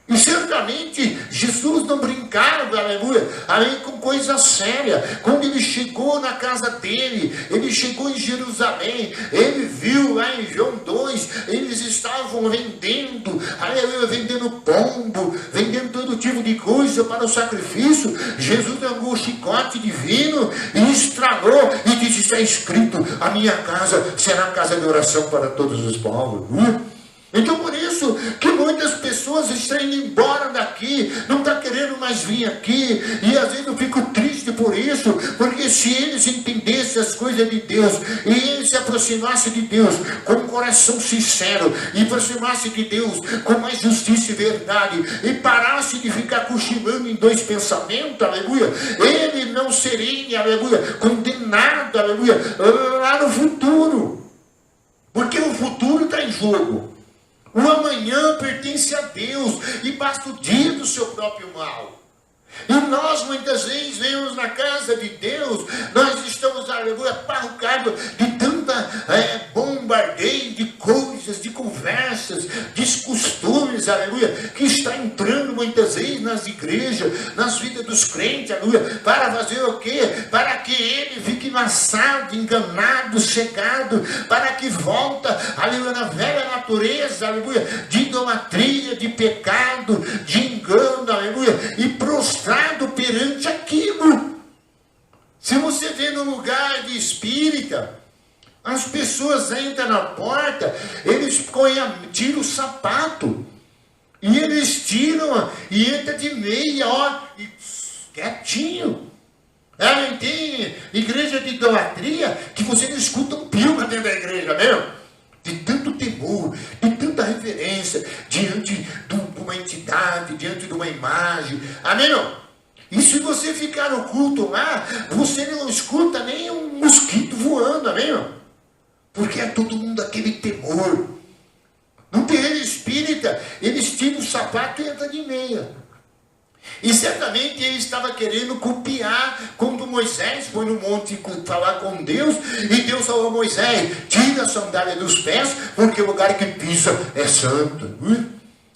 E certamente Jesus não brincava, aleluia, além com coisa séria. Quando ele chegou na casa dele, ele chegou em Jerusalém, ele viu lá em João 2, eles estavam vendendo, aleluia, vendendo pombo, vendendo todo tipo de coisa para o sacrifício. Jesus pegou o chicote divino e estralou e disse: está escrito, a minha casa será casa de oração para todos os povos. Então por isso que muitas pessoas estão indo embora daqui, não estão querendo mais vir aqui, e às vezes eu fico triste por isso, porque se eles entendessem as coisas de Deus, e eles se aproximassem de Deus com um coração sincero, e aproximassem de Deus com mais justiça e verdade, e parassem de ficar cochilando em 2 pensamentos, aleluia, ele não seria, aleluia, condenado, aleluia, lá no futuro, porque o futuro está em jogo. O amanhã pertence a Deus e basta o dia do seu próprio mal. E nós muitas vezes vemos na casa de Deus, nós estamos, aleluia, parrucados de tanta bombardeio de coisas, de conversas, de costumes, aleluia, que está entrando muitas vezes nas igrejas, nas vidas dos crentes, aleluia, para fazer o quê? Para que ele fique maçado, enganado, cegado, para que volta, aleluia, na velha natureza, aleluia, de idolatria, de pecado, de engano, aleluia, e prostrado perante aquilo. Se você vê no lugar de espírita, as pessoas entram na porta, eles tiram o sapato, e eles tiram e entram de meia, ó, e quietinho. Tem igreja de idolatria que você não escuta um pio dentro da igreja mesmo, de tanto temor, de tanta reverência diante de uma entidade, diante de uma imagem. Amém? Não? E se você ficar no culto lá, você não escuta nem um mosquito voando, amém? Não? Porque é todo mundo aquele temor. No terreiro espírita, eles tiram o sapato e entram de meia. E certamente ele estava querendo copiar quando Moisés foi no monte falar com Deus, e Deus falou a Moisés: tira a sandália dos pés, porque o lugar que pisa é santo.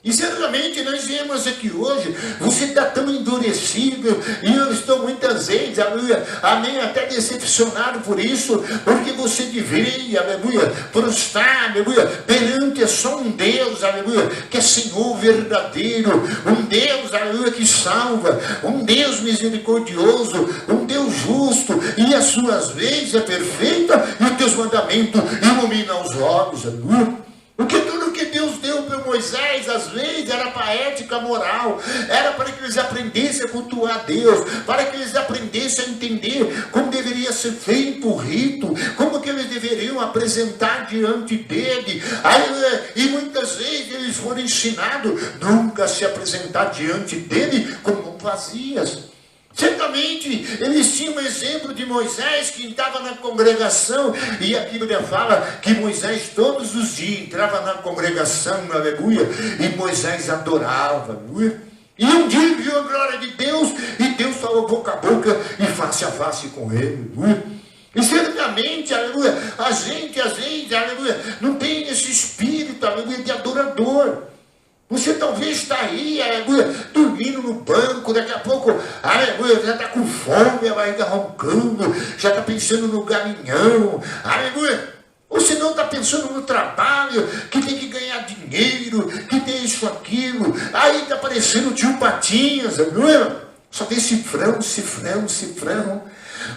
E certamente nós viemos aqui hoje, você está tão endurecido, e eu estou muitas vezes, aleluia, amém, até decepcionado por isso, porque você deveria, aleluia, prostrar, aleluia, perante só um Deus, aleluia, que é Senhor verdadeiro, um Deus, aleluia, que salva, um Deus misericordioso, um Deus justo, e as suas leis é perfeita, e os teus mandamentos iluminam os olhos, aleluia. Porque tudo que Deus deu para Moisés, as leis, era para a ética moral, era para que eles aprendessem a cultuar Deus, para que eles aprendessem a entender como deveria ser feito o rito, como que eles deveriam apresentar diante dele. E muitas vezes eles foram ensinados nunca a se apresentar diante dele como vazias. Certamente eles tinham um exemplo de Moisés que estava na congregação, e a Bíblia fala que Moisés todos os dias entrava na congregação, aleluia, e Moisés adorava, aleluia. E um dia viu a glória de Deus, e Deus falou boca a boca e face a face com ele, aleluia. E certamente, aleluia, a gente às vezes, aleluia, não tem esse espírito, aleluia, de adorador. Você talvez está aí, aleluia, dormindo no banco, daqui a pouco, aleluia, já está com fome, a barriga roncando, já está pensando no galinhão, aleluia. Ou se não está pensando no trabalho, que tem que ganhar dinheiro, que tem isso, aquilo. Aí está parecendo o tio Patinhas, aleluia. Só tem cifrão, cifrão, cifrão.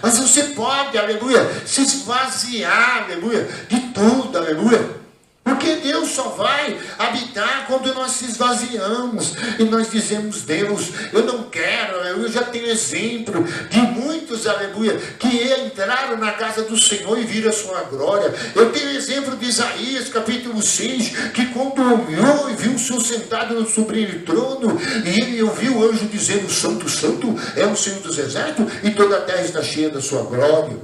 Mas você pode, aleluia, se esvaziar, aleluia, de tudo, aleluia. Porque Deus só vai habitar quando nós se esvaziamos e nós dizemos: Deus, eu não quero. Eu já tenho exemplo de muitos, aleluia, que entraram na casa do Senhor e viram a sua glória. Eu tenho exemplo de Isaías, capítulo 6, que quando olhou e viu o Senhor sentado no sublime trono, e ele ouviu o anjo dizendo: Santo, Santo é o Senhor dos exércitos, e toda a terra está cheia da sua glória.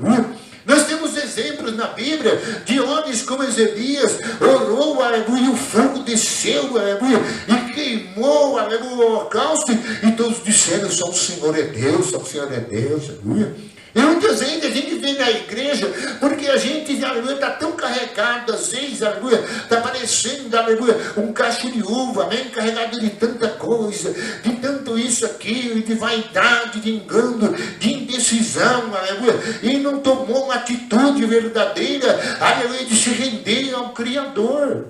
Nós temos exemplos na Bíblia de homens como Ezequias, orou, aleluia, e o fogo desceu, aleluia, e queimou, aleluia, o holocausto, e todos disseram: só o Senhor é Deus, só o Senhor é Deus, aleluia. E muitas vezes a gente vem na igreja porque a gente, aleluia, está tão carregado, às vezes, aleluia, está parecendo, aleluia, um cacho de uva, amém, carregado de tanta coisa, de tanto isso, aquilo, de vaidade, de engano, de indecisão, aleluia, e não tomou uma atitude verdadeira, aleluia, de se render ao Criador.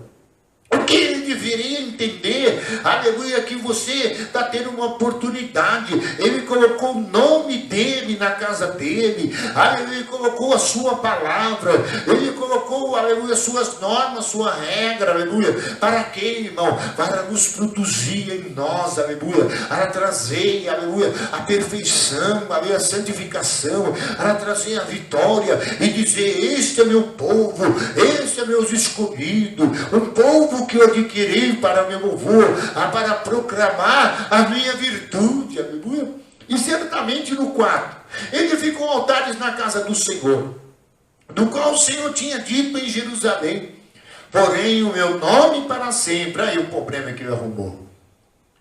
O que ele deveria entender, aleluia, que você está tendo uma oportunidade. Ele colocou o nome dele na casa dele, aleluia, ele colocou a sua palavra, ele colocou, aleluia, suas normas, sua regra, aleluia. Para quê, irmão? Para nos produzir em nós, aleluia, para trazer, aleluia, a perfeição, aleluia, a santificação, para trazer a vitória e dizer: este é meu povo, este é meus escolhidos, um povo que eu adquiri para meu louvor, para proclamar a minha virtude, aleluia. E certamente no quarto, edificou altares na casa do Senhor, do qual o Senhor tinha dito em Jerusalém: porém o meu nome para sempre. Aí o problema que ele arrumou.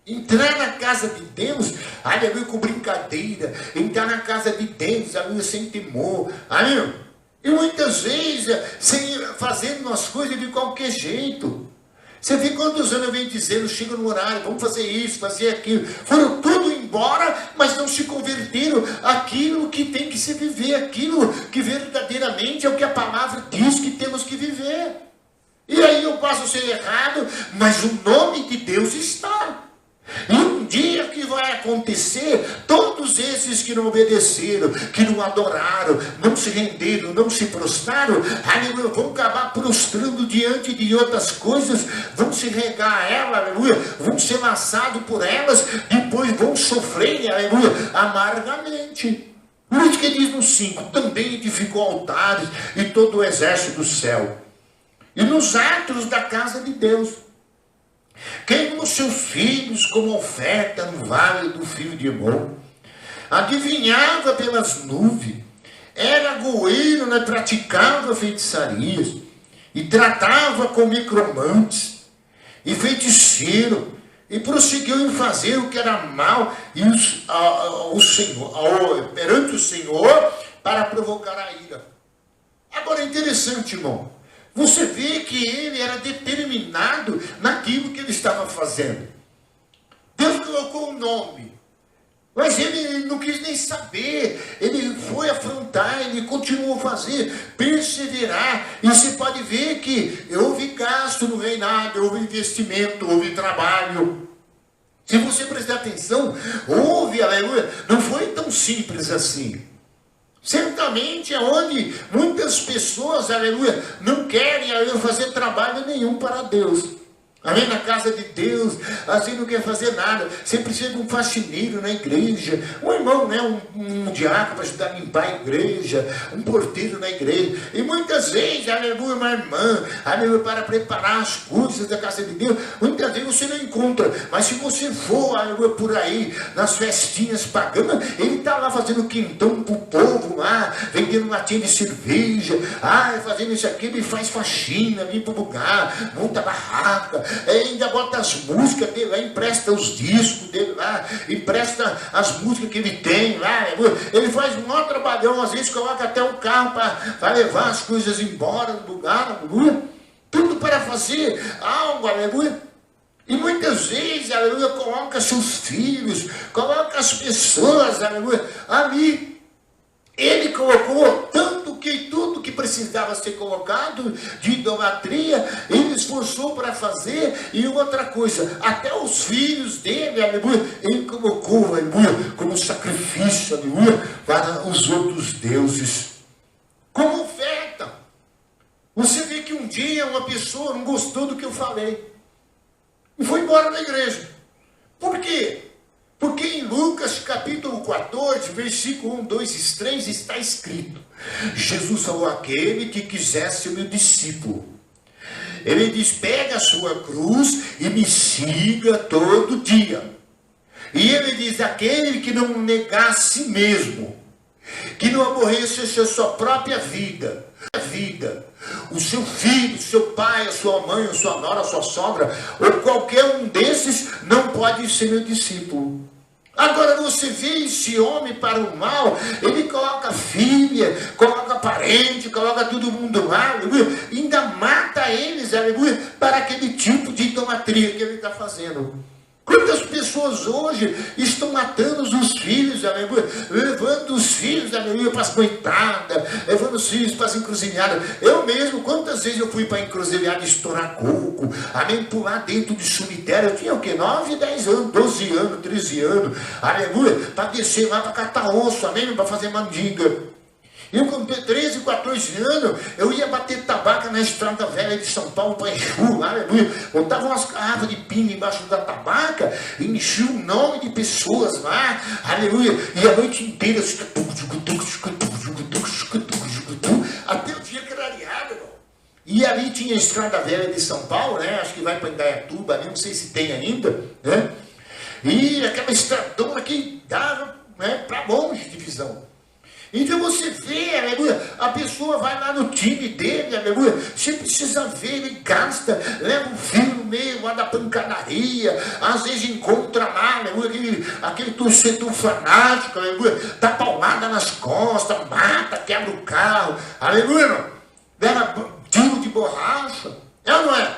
Entrar na casa de Deus, aleluia, com brincadeira, entrar na casa de Deus, aleluia, sem temor, aleluia. E muitas vezes, fazendo as coisas de qualquer jeito. Você vê quantos anos eu venho dizendo: chega no horário, vamos fazer isso, fazer aquilo. Foram tudo embora, mas não se converteram àquilo que tem que se viver, aquilo que verdadeiramente é o que a palavra diz que temos que viver. E aí eu posso ser errado, mas o nome de Deus está. E um dia que vai acontecer, todos esses que não obedeceram, que não adoraram, não se renderam, não se prostraram, aleluia, vão acabar prostrando diante de outras coisas, vão se regar a ela, aleluia, vão ser laçados por elas, depois vão sofrer, aleluia, amargamente. Por isso que diz no 5, também edificou altares e todo o exército do céu, e nos atos da casa de Deus, queimou seus filhos como oferta no vale do filho de Hermon, adivinhava pelas nuvens, era goeiro, né, praticava feitiçarias, e tratava com micromantes, e feiticeiro, e prosseguiu em fazer o que era mal, e perante o Senhor, para provocar a ira. Agora é interessante, irmão. Você vê que ele era determinado naquilo que ele estava fazendo. Deus colocou um nome, mas ele não quis nem saber. Ele foi afrontar, ele continuou a fazer, perseverar. E você pode ver que houve gasto no reinado, houve investimento, houve trabalho. Se você prestar atenção, houve, aleluia, não foi tão simples assim. Certamente é onde muitas pessoas, aleluia, não querem, aleluia, fazer trabalho nenhum para Deus. Amém? Na casa de Deus, assim não quer fazer nada. Você precisa de um faxineiro na igreja, um irmão, né? um diácono para ajudar a limpar a igreja, um porteiro na igreja. E muitas vezes, aleluia, uma irmã, aleluia, para preparar as coisas da casa de Deus, muitas vezes você não encontra. Mas se você for, aleluia, por aí, nas festinhas paganas, ele está lá fazendo quentão para o povo lá, vendendo latinha de cerveja, fazendo isso aqui, ele faz faxina, limpa o lugar, monta barraca, ainda bota as músicas dele lá, empresta os discos dele lá, empresta as músicas que ele tem lá, ele faz um maior trabalhão, às vezes coloca até um carro para levar as coisas embora do lugar, aleluia, tudo para fazer algo, aleluia. E muitas vezes, aleluia, coloca seus filhos, coloca as pessoas, aleluia, ali. Ele colocou tanto que tudo que precisava ser colocado de idolatria, ele esforçou para fazer. E outra coisa, até os filhos dele, aleluia, ele colocou, aleluia, como sacrifício, aleluia, para os outros deuses, como oferta. Você vê que um dia uma pessoa não gostou do que eu falei e foi embora da igreja. Por quê? Porque em Lucas capítulo 14, versículo 1, 2 e 3 está escrito: Jesus falou àquele que quisesse ser meu discípulo. Ele diz: pega a sua cruz e me siga todo dia. E ele diz: aquele que não negar a si mesmo, que não aborrecesse a sua própria vida, o seu filho, o seu pai, a sua mãe, a sua nora, a sua sogra, ou qualquer um desses, não pode ser meu discípulo. Agora você vê esse homem para o mal, ele coloca filha, coloca parente, coloca todo mundo lá, aleluia, ainda mata eles, aleluia, para aquele tipo de idolatria que ele está fazendo. Quantas pessoas hoje estão matando os filhos, aleluia, levando os filhos, aleluia, para as coitadas, levando os filhos para as encruzilhadas. Eu mesmo, quantas vezes eu fui para a encruzilhada estourar coco, amém, pular dentro de cemitério. Eu tinha o quê? 9, 10 anos, 12 anos, 13 anos, aleluia, para descer lá para catar osso, amém, para fazer mandinga. Eu com 13, 14 anos, eu ia bater tabaca na estrada velha de São Paulo para Exu, aleluia. Botava umas garrafas de pinga embaixo da tabaca e enchia o nome de pessoas lá, aleluia. E a noite inteira, até o dia clareado, irmão. E ali tinha a estrada velha de São Paulo, né? Acho que vai para Indaiatuba, não sei se tem ainda, né? E aquela estradona que dava, né, para longe de visão. Então você vê, aleluia, a pessoa vai lá no time dele, aleluia, você precisa ver, ele gasta, leva um filho no meio lá da pancadaria, às vezes encontra lá, aleluia, aquele torcedor fanático, aleluia, dá paulada nas costas, mata, quebra o carro, aleluia, leva tiro de borracha, é ou não é?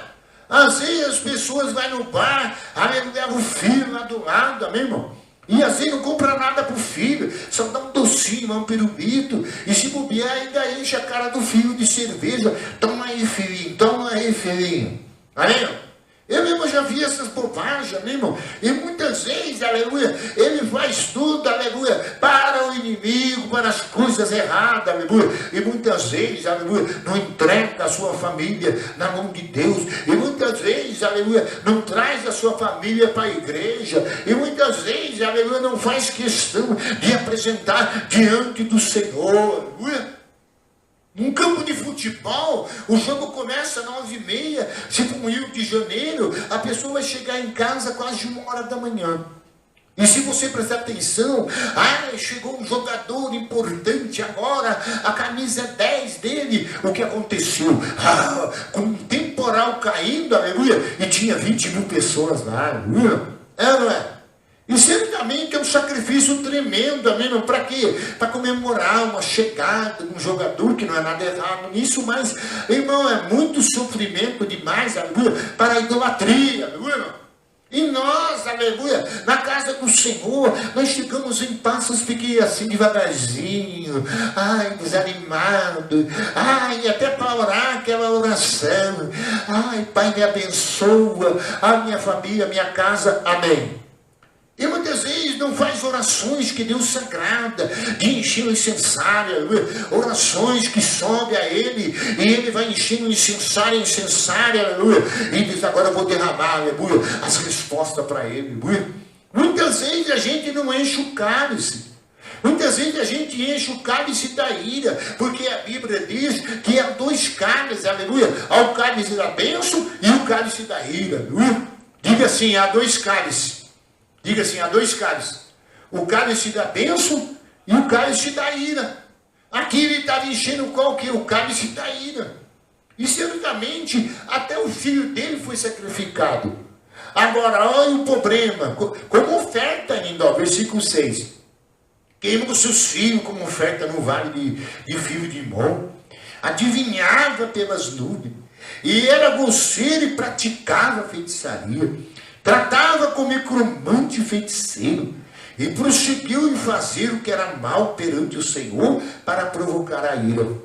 Às vezes as pessoas vão no bar, aleluia, leva o filho lá do lado, amém, irmão? E assim não compra nada pro filho, só dá um docinho, um pirulito, e se bobear ainda enche a cara do filho de cerveja. Toma aí, filhinho, toma aí, filhinho. Amém? Eu mesmo já vi essas bobagens, amém, irmão? E muitas vezes, aleluia, ele faz tudo, aleluia, para o inimigo, para as coisas erradas, aleluia. E muitas vezes, aleluia, não entrega a sua família na mão de Deus. E muitas vezes, aleluia, não traz a sua família para a igreja. E muitas vezes, aleluia, não faz questão de apresentar diante do Senhor, aleluia. Num campo de futebol, o jogo começa às 9h30, se for no Rio de Janeiro, a pessoa vai chegar em casa quase 1h da manhã. E se você prestar atenção, chegou um jogador importante agora, a camisa 10 dele, o que aconteceu? Com um temporal caindo, aleluia, e tinha 20 mil pessoas lá, aleluia. Não é? E certamente é um sacrifício tremendo, amém? Para quê? Para comemorar uma chegada de um jogador, que não é nada errado nisso, mas, irmão, é muito sofrimento demais, aleluia, para a idolatria, aleluia. E nós, aleluia, na casa do Senhor, nós chegamos em passos pequenos, assim, devagarzinho, desanimado, até para orar aquela oração, Pai, me abençoa, a minha família, a minha casa, amém. E muitas vezes não faz orações que Deus se agrada, de encher o incensário, orações que sobe a Ele, e Ele vai enchendo o incensário, aleluia, e diz: agora eu vou derramar, aleluia, as respostas para Ele, aleluia. Muitas vezes a gente não enche o cálice. Muitas vezes a gente enche o cálice da ira, porque a Bíblia diz que há 2 cálices, aleluia, há o cálice da bênção e o cálice da ira, aleluia. Diga assim: há 2 cálices. Diga assim: há 2 cálices. O cálice da bênção e o cálice da ira. Aqui ele estava enchendo qual que é? O cálice da ira. E certamente até o filho dele foi sacrificado. Agora, olha o problema. Como oferta ainda, ó, versículo 6. Queimou seus filhos como oferta no vale de Fio de Mol. Adivinhava pelas nuvens. E era grosseiro e praticava feitiçaria. Tratava como necromante e feiticeiro, e prosseguiu em fazer o que era mal perante o Senhor para provocar a ira.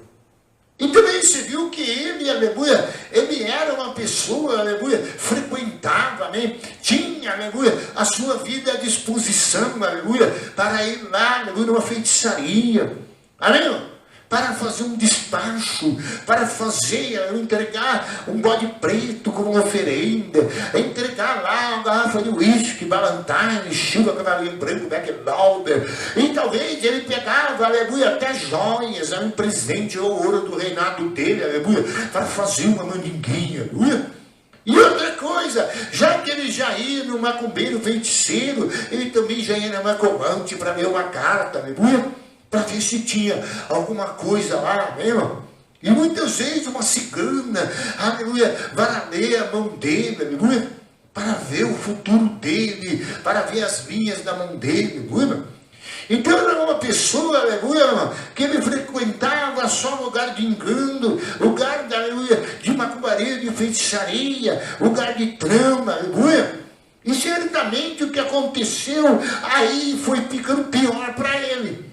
E também se viu que ele, aleluia, ele era uma pessoa, aleluia, frequentava, amém, tinha, aleluia, a sua vida à disposição, aleluia, para ir lá, aleluia, numa feitiçaria, amém, para fazer um despacho, para fazer, entregar um bode preto como oferenda, entregar lá uma garrafa de uísque, Ballantine, Silva, Cavalinho Branco, Becklauder, e talvez ele pegava, aleluia, até joias, um presente ou ouro do reinado dele, aleluia, para fazer uma mandinguinha, aleluia. E outra coisa, já que ele já ia no macumbeiro feiticeiro, ele também já ia na macumante para ler uma carta, aleluia, para ver se tinha alguma coisa lá mesmo. E muitas vezes uma cigana, aleluia, vai ler a mão dele, aleluia, para ver o futuro dele, para ver as linhas da mão dele, aleluia. Então era uma pessoa, aleluia, que ele frequentava só lugar de engano, lugar, aleluia, de macumbaria, de feitiçaria, lugar de trama, aleluia. E certamente o que aconteceu aí foi ficando pior para ele.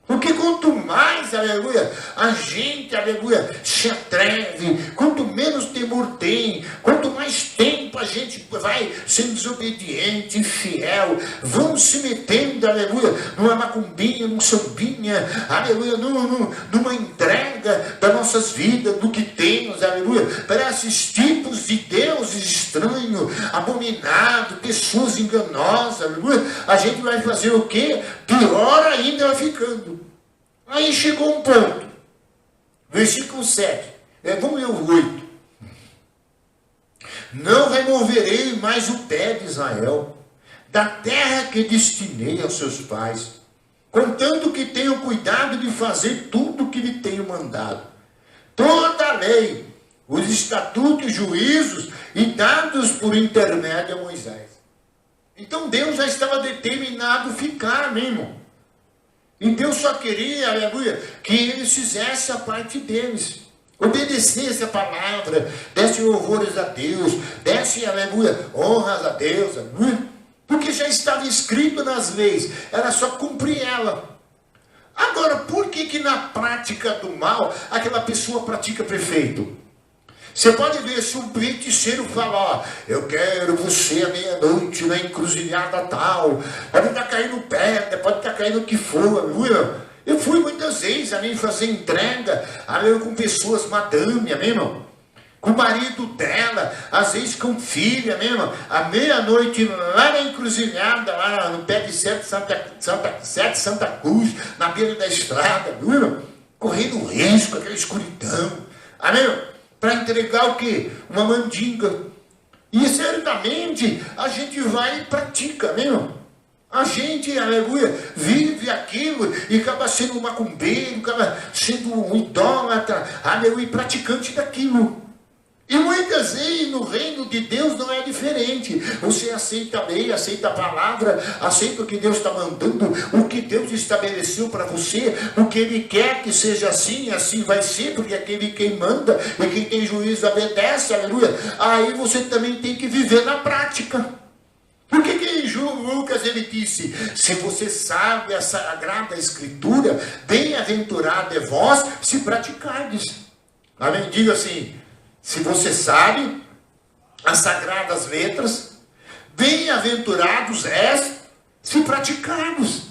Porque quanto mais, aleluia, a gente, aleluia, se atreve, quanto menos temor tem, quanto mais tempo a gente vai sendo desobediente, infiel, vamos se metendo, aleluia, numa macumbinha, num sambinha, aleluia, numa entrega das nossas vidas, do que temos, aleluia, para esses tipos de deuses estranhos, abominados, pessoas enganosas, aleluia, a gente vai fazer o quê? Pior ainda vai ficando. Aí chegou um ponto, versículo 7, vamos ler o 8. Não removerei mais o pé de Israel, da terra que destinei aos seus pais, contanto que tenham cuidado de fazer tudo o que lhe tenho mandado. Toda a lei, os estatutos e juízos, e dados por intermédio a Moisés. Então Deus já estava determinado a ficar mesmo. E Deus só queria, aleluia, que eles fizessem a parte deles. Obedecesse a palavra, desse louvores a Deus, desse, aleluia, honras a Deus, aleluia. Porque já estava escrito nas leis, era só cumprir ela. Agora, por que na prática do mal, aquela pessoa pratica perfeito? Você pode ver se um feiticeiro falar, eu quero você à meia-noite na encruzilhada tal, pode estar caindo pedra, pode estar caindo o que for, aleluia. Eu fui muitas vezes, amém, fazer entrega, aleluia, com pessoas madame, amém, irmão? Com o marido dela, às vezes com filha, amém, irmão? À meia-noite, lá na encruzilhada, lá no pé de Santa Cruz, na beira da estrada, aleluia, correndo risco, aquela escuridão, amém, irmão? Para entregar o quê? Uma mandinga. E certamente a gente vai e pratica, mesmo. A gente, aleluia, vive aquilo e acaba sendo um macumbeiro, acaba sendo um idólatra, aleluia, praticante daquilo. E muitas vezes no reino de Deus não é diferente. Você aceita a lei, aceita a palavra, aceita o que Deus está mandando, o que Deus estabeleceu para você, o que Ele quer que seja assim, assim vai ser, porque aquele quem manda e quem tem juízo obedece, aleluia. Aí você também tem que viver na prática. Porque que em Lucas ele disse, se você sabe a Sagrada Escritura, bem-aventurado é vós se praticardes. Amém? Diga assim, se você sabe as sagradas letras, bem-aventurados és se praticarmos.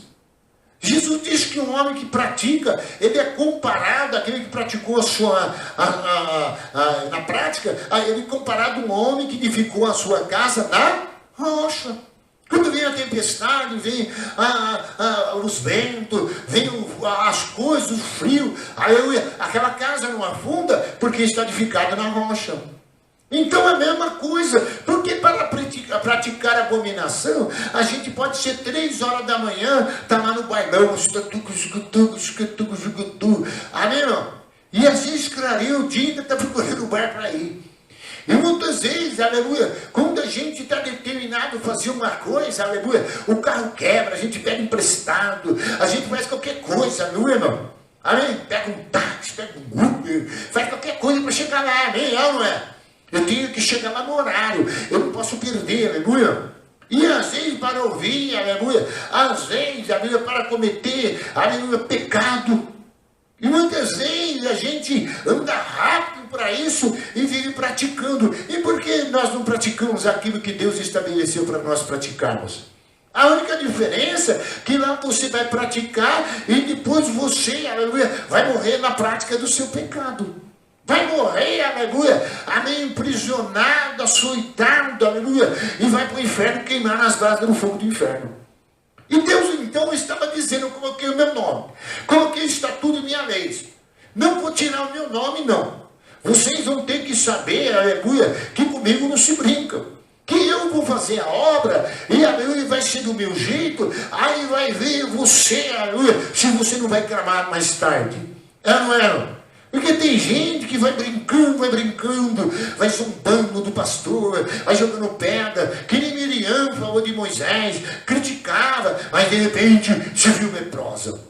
Jesus diz que um homem que pratica, ele é comparado àquele que praticou na prática, ele é comparado a um homem que edificou a sua casa na rocha. Quando vem a tempestade, vem os ventos, vem as coisas, o frio, aleluia, aquela casa não afunda porque está edificada na rocha. Então é a mesma coisa, porque para praticar abominação, a gente pode ser 3 horas da manhã, tá lá no bailão, amém, irmão? E às vezes clareia o dia, ainda está procurando um bar para ir. E muitas vezes, aleluia, quando a gente está determinado a fazer uma coisa, aleluia, o carro quebra, a gente pega emprestado, a gente faz qualquer coisa, aleluia, irmão? Amém? Pega um táxi, pega um Uber, faz qualquer coisa para chegar lá, amém? Não é? Eu tenho que chegar lá no horário, eu não posso perder, aleluia? E às vezes para ouvir, aleluia, às vezes, aleluia, para cometer, aleluia, pecado. E muitas vezes a gente anda rápido para isso e vive praticando. E por que nós não praticamos aquilo que Deus estabeleceu para nós praticarmos? A única diferença é que lá você vai praticar e depois você, aleluia, vai morrer na prática do seu pecado. Vai morrer, aleluia, amém, aprisionado, açoitado, aleluia, e vai para o inferno queimar nas brasas do fogo do inferno. E Deus então estava dizendo: eu coloquei o meu nome, coloquei o estatuto e minha lei. Não vou tirar o meu nome, não. Vocês vão ter que saber, aleluia, que comigo não se brinca. Que eu vou fazer a obra e aleluia, vai ser do meu jeito. Aí vai ver você, aleluia, se você não vai clamar mais tarde. É ou não é? Porque tem gente que vai brincando, vai zombando do pastor, vai jogando pedra, que nem Miriam falou de Moisés, criticava, mas de repente se viu leprosa.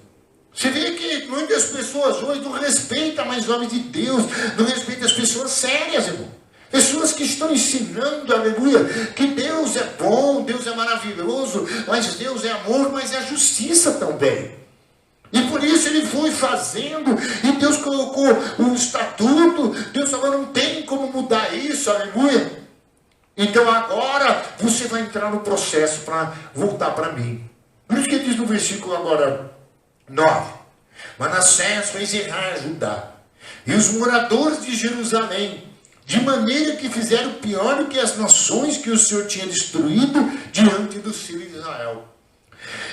Você vê que muitas pessoas hoje não respeitam mais o nome de Deus, não respeitam as pessoas sérias, irmão. Pessoas que estão ensinando, aleluia, que Deus é bom, Deus é maravilhoso, mas Deus é amor, mas é justiça também. E por isso ele foi fazendo, e Deus colocou um estatuto, Deus falou: não tem como mudar isso, aleluia. Então agora você vai entrar no processo para voltar para mim. Por isso que diz no versículo agora 9: Manassés fez errar Judá, e os moradores de Jerusalém, de maneira que fizeram pior do que as nações que o Senhor tinha destruído diante dos filhos de Israel.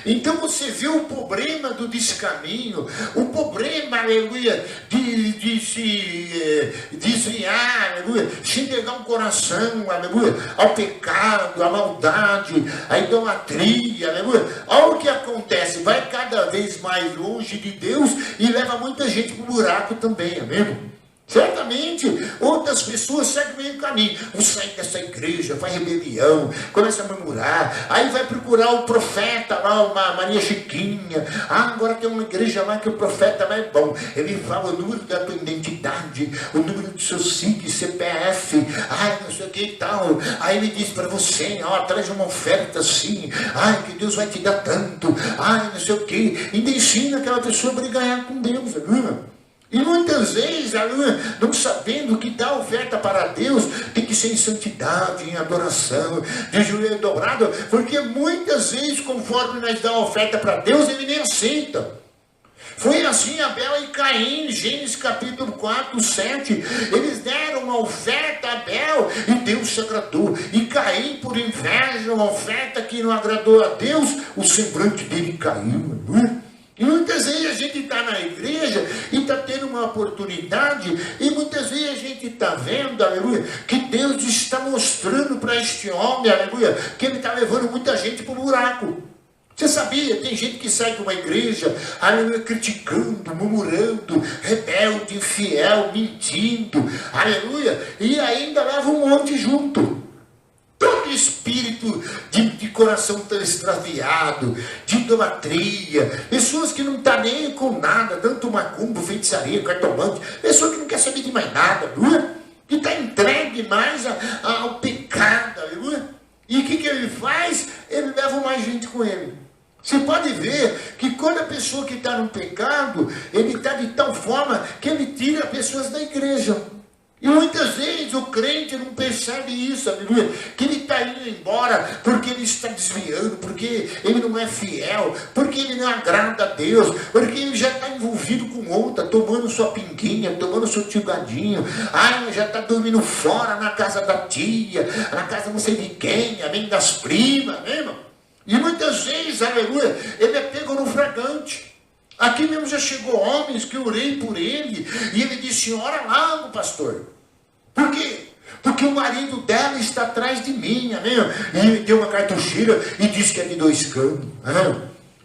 Então você vê o problema do descaminho, o problema, aleluia, de se desviar, aleluia, se entregar um coração, aleluia, ao pecado, à maldade, à idolatria, aleluia. Olha o que acontece, vai cada vez mais longe de Deus e leva muita gente para o buraco também, amém? Certamente, outras pessoas seguem o meio caminho. Vão sair dessa igreja, faz rebelião, começa a murmurar, aí vai procurar o profeta lá, uma Maria Chiquinha. Agora tem uma igreja lá que o profeta lá é bom. Ele fala o número da tua identidade, o número do seu SIC, CPF, não sei o que e tal. Aí ele diz para você: traz uma oferta assim, que Deus vai te dar tanto, não sei o que. E ensina aquela pessoa a brigar com Deus, viu? E muitas vezes, não sabendo que dar oferta para Deus tem que ser em santidade, em adoração, de joelho dobrado, porque muitas vezes, conforme nós damos oferta para Deus, Ele nem aceita. Foi assim Abel e Caim, Gênesis capítulo 4, 7. Eles deram uma oferta a Abel e Deus se agradou. E Caim, por inveja, uma oferta que não agradou a Deus, o semblante dele caiu, não é? E muitas vezes a gente está na igreja e está tendo uma oportunidade, e muitas vezes a gente está vendo, aleluia, que Deus está mostrando para este homem, aleluia, que ele está levando muita gente para o buraco. Você sabia? Tem gente que sai de uma igreja, aleluia, criticando, murmurando, rebelde, infiel, mentindo, aleluia, e ainda leva um monte junto. Todo espírito de coração tão extraviado, de idolatria, pessoas que não estão nem com nada, tanto macumba, feitiçaria, cartomante, pessoa que não quer saber de mais nada, aleluia, que está entregue mais ao pecado, aleluia. E o que ele faz? Ele leva mais gente com ele. Você pode ver que quando a pessoa que está no pecado, ele está de tal forma que ele tira pessoas da igreja. E muitas vezes o crente não percebe isso, aleluia, que ele está indo embora porque ele está desviando, porque ele não é fiel, porque ele não agrada a Deus, porque ele já está envolvido com outra, tomando sua pinguinha, tomando seu tigadinho, já está dormindo fora na casa da tia, na casa não sei de quem, amém, das primas, amém, irmão? E muitas vezes, aleluia, ele é pego no flagrante. Aqui mesmo já chegou homens que eu orei por ele, e ele disse: ora lá, pastor. Por quê? Porque o marido dela está atrás de mim, amém? E ele deu uma cartucheira e disse que é de 2 canos.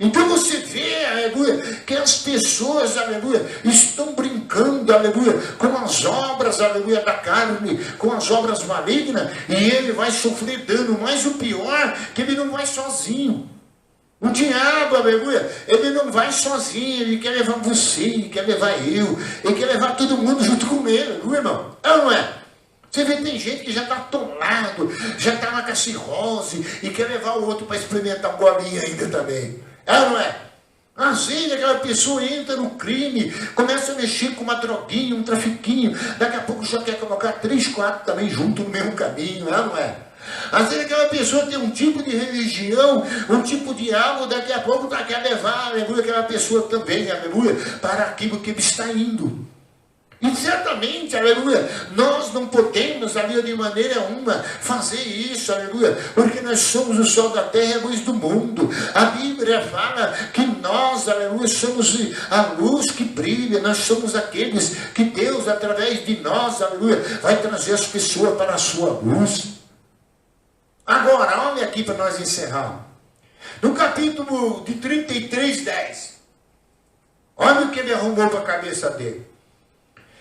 Então você vê, aleluia, que as pessoas, aleluia, estão brincando, aleluia, com as obras, aleluia, da carne, com as obras malignas, e ele vai sofrer dano. Mas o pior, que ele não vai sozinho. O diabo, aleluia, ele não vai sozinho, ele quer levar você, ele quer levar eu, ele quer levar todo mundo junto com ele, aleluia, irmão? É ou não é? Você vê, tem gente que já está atolado, já está na cirrose e quer levar o outro para experimentar um golinho ainda também. É ou não é? Assim, aquela pessoa entra no crime, começa a mexer com uma droguinha, um trafiquinho, daqui a pouco já quer colocar 3, 4 também junto no mesmo caminho, é ou não é? Às vezes aquela pessoa tem um tipo de religião, um tipo de algo, daqui a pouco quer levar, aleluia, aquela pessoa também, aleluia, para aquilo que ele está indo. E certamente, aleluia, nós não podemos, aleluia, de maneira uma fazer isso, aleluia, porque nós somos o sol da terra e a luz do mundo. A Bíblia fala que nós, aleluia, somos a luz que brilha, nós somos aqueles que Deus, através de nós, aleluia, vai trazer as pessoas para a sua luz. Agora, olha aqui para nós encerrar. No capítulo de 33, 10, olha o que ele arrumou para a cabeça dele.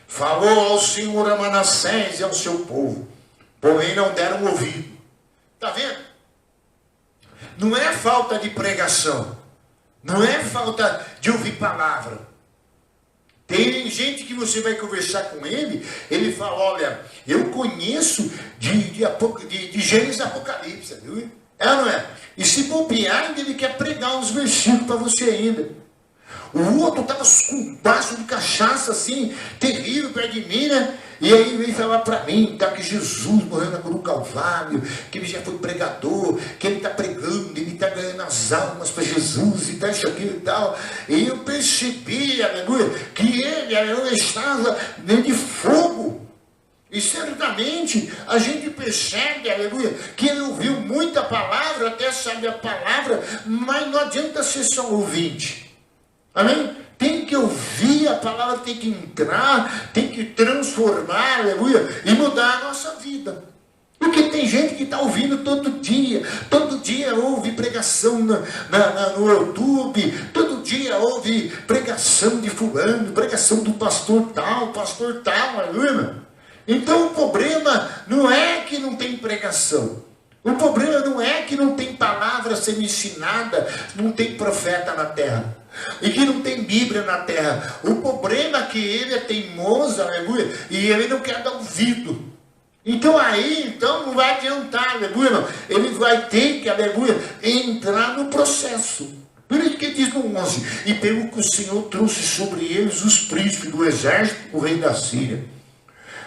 Falou ao Senhor a Manassés e ao seu povo, porém não deram ouvido. Está vendo? Não é falta de pregação, não é falta de ouvir palavra. Tem gente que você vai conversar com ele, ele fala, olha, eu conheço de Gênesis e Apocalipse, viu? É ou não é? E se bobear, ainda ele quer pregar uns versículos para você ainda. O outro estava com um vaso de cachaça assim, terrível perto de mim, né? E aí ele veio falar para mim, tá, que Jesus morreu na cruz do Calvário, que ele já foi pregador, que ele está pregando, ele está ganhando as almas para Jesus, e tal, isso, aquilo e tal. E eu percebi, aleluia, que ele, aleluia, estava dentro de fogo. E certamente a gente percebe, aleluia, que ele ouviu muita palavra, até sabe a palavra, mas não adianta ser só ouvinte. Amém? Tem que ouvir, a palavra tem que entrar, tem que transformar, aleluia, e mudar a nossa vida. Porque tem gente que está ouvindo todo dia ouve pregação no YouTube, todo dia ouve pregação de fulano, pregação do pastor tal, aleluia. Então o problema não é que não tem pregação. O problema não é que não tem palavra sendo ensinada, não tem profeta na terra. E que não tem Bíblia na terra. O problema é que ele é teimoso, aleluia, e ele não quer dar ouvido. Então não vai adiantar, aleluia, não. Ele vai ter que, aleluia, entrar no processo. Por isso que diz no 11, e pelo que o Senhor trouxe sobre eles os príncipes do exército, o rei da Síria,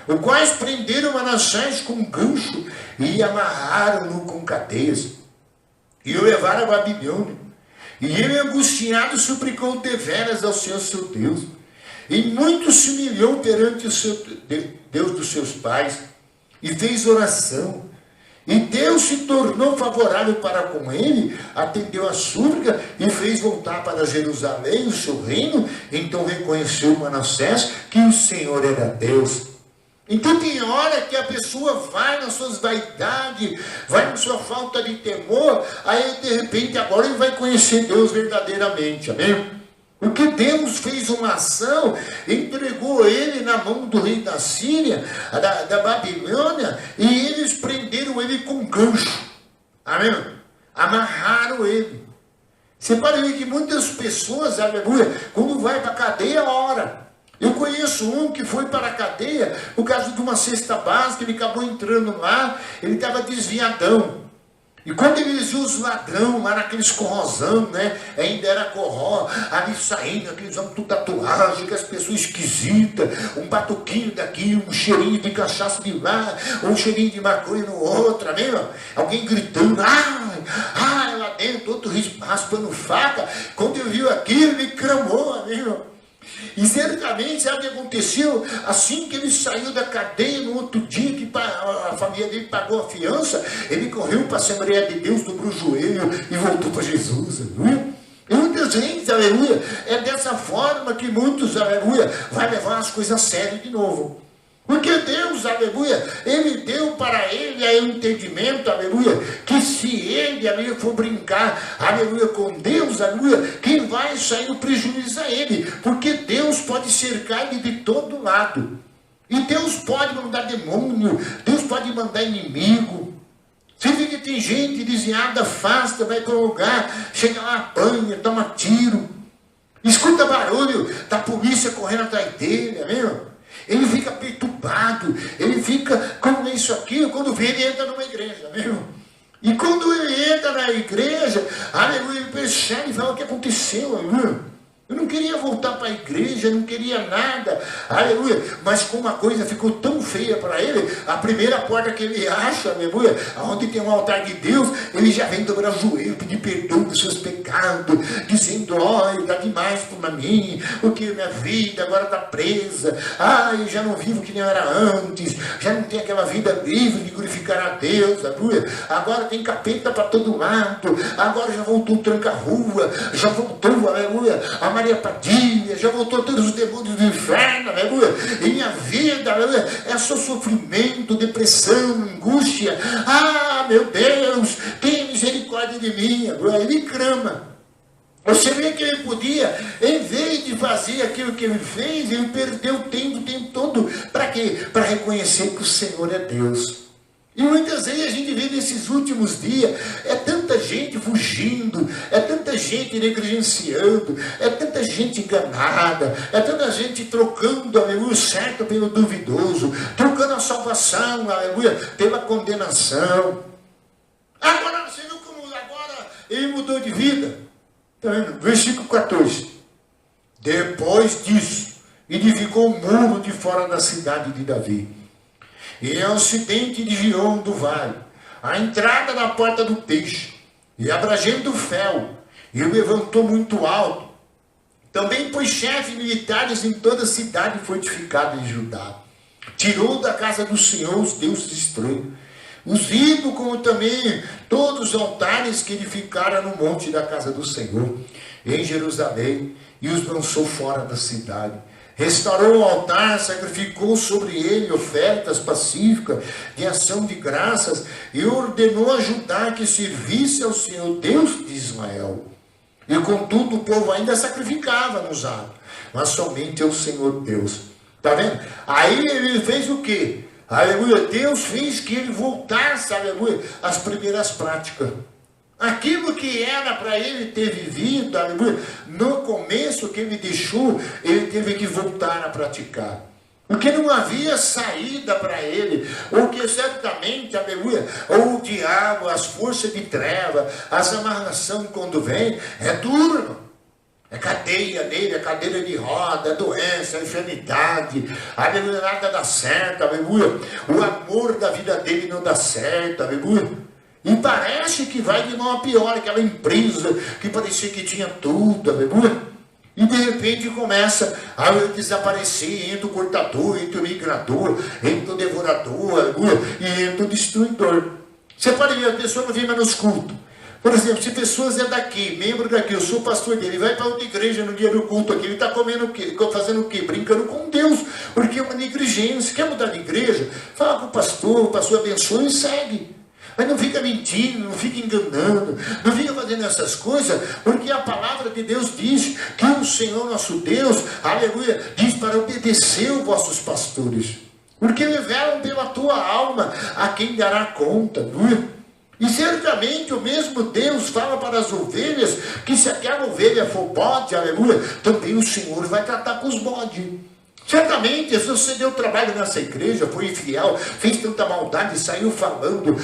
os quais prenderam Manassés com um gancho e amarraram-no com cadeias, e o levaram a Babilônia. E ele, angustiado, suplicou deveras ao Senhor seu Deus. E muito se humilhou perante o seu Deus dos seus pais. E fez oração. E Deus se tornou favorável para com ele, atendeu a súplica e fez voltar para Jerusalém o seu reino. Então reconheceu Manassés que o Senhor era Deus. Então tem hora que a pessoa vai nas suas vaidades, vai na sua falta de temor, aí de repente agora ele vai conhecer Deus verdadeiramente, amém? Porque Deus fez uma ação, entregou ele na mão do rei da Síria, da Babilônia, e eles prenderam ele com gancho, amém? Amarraram ele. Você pode ver que muitas pessoas, aleluia, quando vai para a cadeia, ora. Eu conheço um que foi para a cadeia por causa de uma cesta básica, ele acabou entrando lá, ele estava desviadão. E quando ele viu os ladrão lá naqueles corrosão, né? Ainda era corró, ali saindo, aqueles homens tudo tatuagem, aquelas pessoas esquisitas, um batuquinho daqui, um cheirinho de cachaça de lá, um cheirinho de maconha no outro, amém? Alguém gritando, ai, lá dentro, outro raspando faca. Quando ele viu aquilo, ele clamou, amém? E certamente, sabe o que aconteceu? Assim que ele saiu da cadeia, no outro dia que a família dele pagou a fiança, ele correu para a Assembleia de Deus, dobrou o joelho e voltou para Jesus, aleluia. E muitas vezes, aleluia, é dessa forma que muitos, aleluia, vai levar as coisas a sério de novo. Porque Deus, aleluia, ele deu para ele o entendimento, aleluia, que se ele, aleluia, for brincar, aleluia, com Deus, aleluia, quem vai sair no prejuízo é ele. Porque Deus pode cercar ele de todo lado. E Deus pode mandar demônio, Deus pode mandar inimigo. Você vê que tem gente desviada, afasta, vai para um lugar, chega lá, apanha, toma tiro. Escuta barulho da polícia correndo atrás dele, amém? Ele fica perturbado, ele fica como isso, aquilo. Quando vê, ele entra numa igreja, viu? E quando ele entra na igreja, aleluia, ele percebe e fala: o que aconteceu, aleluia? Eu não queria voltar para a igreja, não queria nada, aleluia. Mas como a coisa ficou tão feia para ele, a primeira porta que ele acha, aleluia, onde tem um altar de Deus, ele já vem dobrar o joelho, pedir perdão dos seus pecados, dizendo: olha, dá demais para mim, porque minha vida agora está presa, eu já não vivo que nem eu era antes, já não tenho aquela vida livre de glorificar a Deus, aleluia. Agora tem capeta para todo lado, agora já voltou o tranca-rua, já voltou, aleluia, a Maria Padilha, já voltou todos os demônios do inferno, aleluia. E minha vida, aleluia, é só sofrimento, depressão, angústia. Meu Deus, tenha misericórdia de mim, aleluia. Ele clama. Você vê que ele podia, em vez de fazer aquilo que ele fez, ele perdeu o tempo todo. Para quê? Para reconhecer que o Senhor é Deus. E muitas vezes a gente vê nesses últimos dias, é tanta gente fugindo, é tanta gente negligenciando, é tanta gente enganada, é tanta gente trocando, aleluia, o certo pelo duvidoso, trocando a salvação, aleluia, pela condenação. Agora, você viu como agora ele mudou de vida? Está vendo? Versículo 14. Depois disso, edificou um muro de fora da cidade de Davi, e ao ocidente de Gion do vale, a entrada da porta do peixe, e abrangendo o fel, e o levantou muito alto. Também pôs chefes militares em toda a cidade fortificada de Judá. Tirou da casa do Senhor os deuses estranhos, os ídolos, como também todos os altares que edificaram no monte da casa do Senhor, em Jerusalém, e os lançou fora da cidade. Restaurou o altar, sacrificou sobre ele ofertas pacíficas de ação de graças e ordenou a Judá que servisse ao Senhor Deus de Israel. E contudo o povo ainda sacrificava nos atos, mas somente ao Senhor Deus. Está vendo? Aí ele fez o quê? Aleluia, Deus fez que ele voltasse, aleluia, às primeiras práticas. Aquilo que era para ele ter vivido, aleluia, no começo que ele deixou, ele teve que voltar a praticar. Porque não havia saída para ele, porque certamente, aleluia, o diabo, as forças de treva, as amarrações quando vem, é duro, irmão. É cadeia nele, é cadeira de roda, é doença, é enfermidade, aleluia, nada dá certo, aleluia. O amor da vida dele não dá certo, aleluia. E parece que vai de mal a pior, aquela empresa que parecia que tinha tudo, aleluia. E de repente começa a desaparecer, entra o cortador, entra o migrador, entra o devorador, aleluia, e entra o destruidor. Você pode ver, a pessoa não vem mais nos cultos. Por exemplo, se pessoas é daqui, membro daqui, eu sou pastor dele, vai para outra igreja no dia do culto aqui, ele está comendo o quê? Fazendo o quê? Brincando com Deus, porque é uma negligência. Quer mudar de igreja? Fala com o pastor abençoa e segue. Mas não fica mentindo, não fica enganando, não fica fazendo essas coisas, porque a palavra de Deus diz que o Senhor nosso Deus, aleluia, diz para obedecer os vossos pastores, porque velam pela tua alma a quem dará conta, aleluia. E certamente o mesmo Deus fala para as ovelhas, que se aquela ovelha for bode, aleluia, também o Senhor vai tratar com os bodes. Certamente, se você deu trabalho nessa igreja, foi infiel, fez tanta maldade, saiu falando,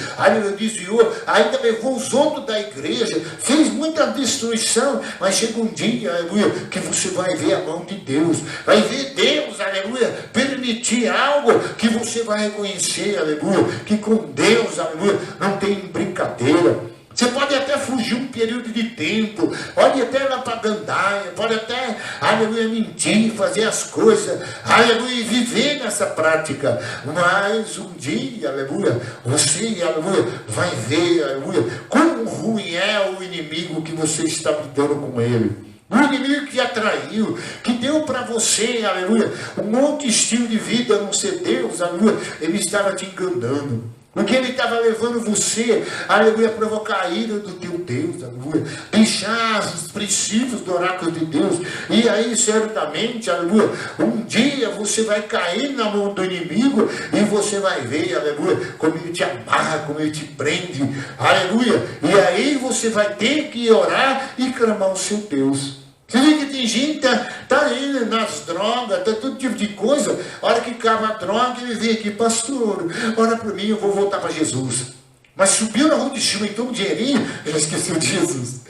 desviou, ainda levou os outros da igreja, fez muita destruição, mas chega um dia, aleluia, que você vai ver a mão de Deus, vai ver Deus, aleluia, permitir algo que você vai reconhecer, aleluia, que com Deus, aleluia, não tem brincadeira. Você pode até fugir um período de tempo, pode até ir lá para a gandaia, pode até, aleluia, mentir, fazer as coisas, aleluia, viver nessa prática. Mas um dia, aleluia, você, aleluia, vai ver, aleluia, quão ruim é o inimigo que você está lidando com ele. O inimigo que atraiu, que deu para você, aleluia, um outro estilo de vida a não ser Deus, aleluia, ele estava te enganando. Porque ele estava levando você, aleluia, a provocar a ira do teu Deus, aleluia. Deixar os princípios do oráculo de Deus. E aí, certamente, aleluia, um dia você vai cair na mão do inimigo e você vai ver, aleluia, como ele te amarra, como ele te prende, aleluia. E aí você vai ter que orar e clamar o seu Deus. Você vê que tem gente que tá aí nas drogas, tá todo tipo de coisa. A hora que acaba a droga, ele vem aqui, pastor, ora por mim, eu vou voltar para Jesus. Mas subiu na rua de cima e tomou um dinheirinho, já esqueceu de Jesus.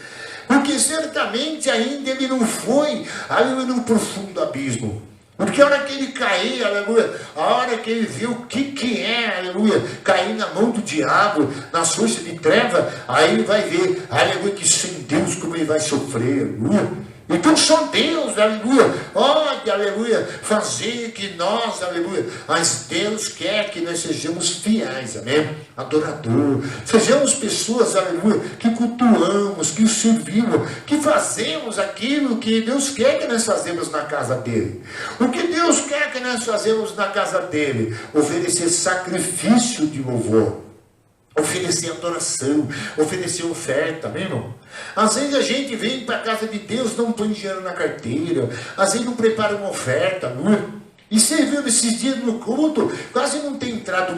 Porque certamente ainda ele não foi ali num profundo abismo. Porque a hora que ele cair, aleluia, a hora que ele viu o que é, aleluia, cair na mão do diabo, na força de treva, aí ele vai ver, aleluia, que sem Deus como ele vai sofrer, aleluia. Então só Deus, aleluia, pode, aleluia, fazer que nós, aleluia, mas Deus quer que nós sejamos fiéis, amém? Adorador, sejamos pessoas, aleluia, que cultuamos, que o servimos, que fazemos aquilo que Deus quer que nós fazemos na casa dele. O que Deus quer que nós fazemos na casa dele? Oferecer sacrifício de louvor. Oferecer adoração, oferecer oferta, amém, irmão? Às vezes a gente vem para a casa de Deus, não põe dinheiro na carteira, às vezes não prepara uma oferta, não é? E você viu esses dias no culto, quase não tem entrado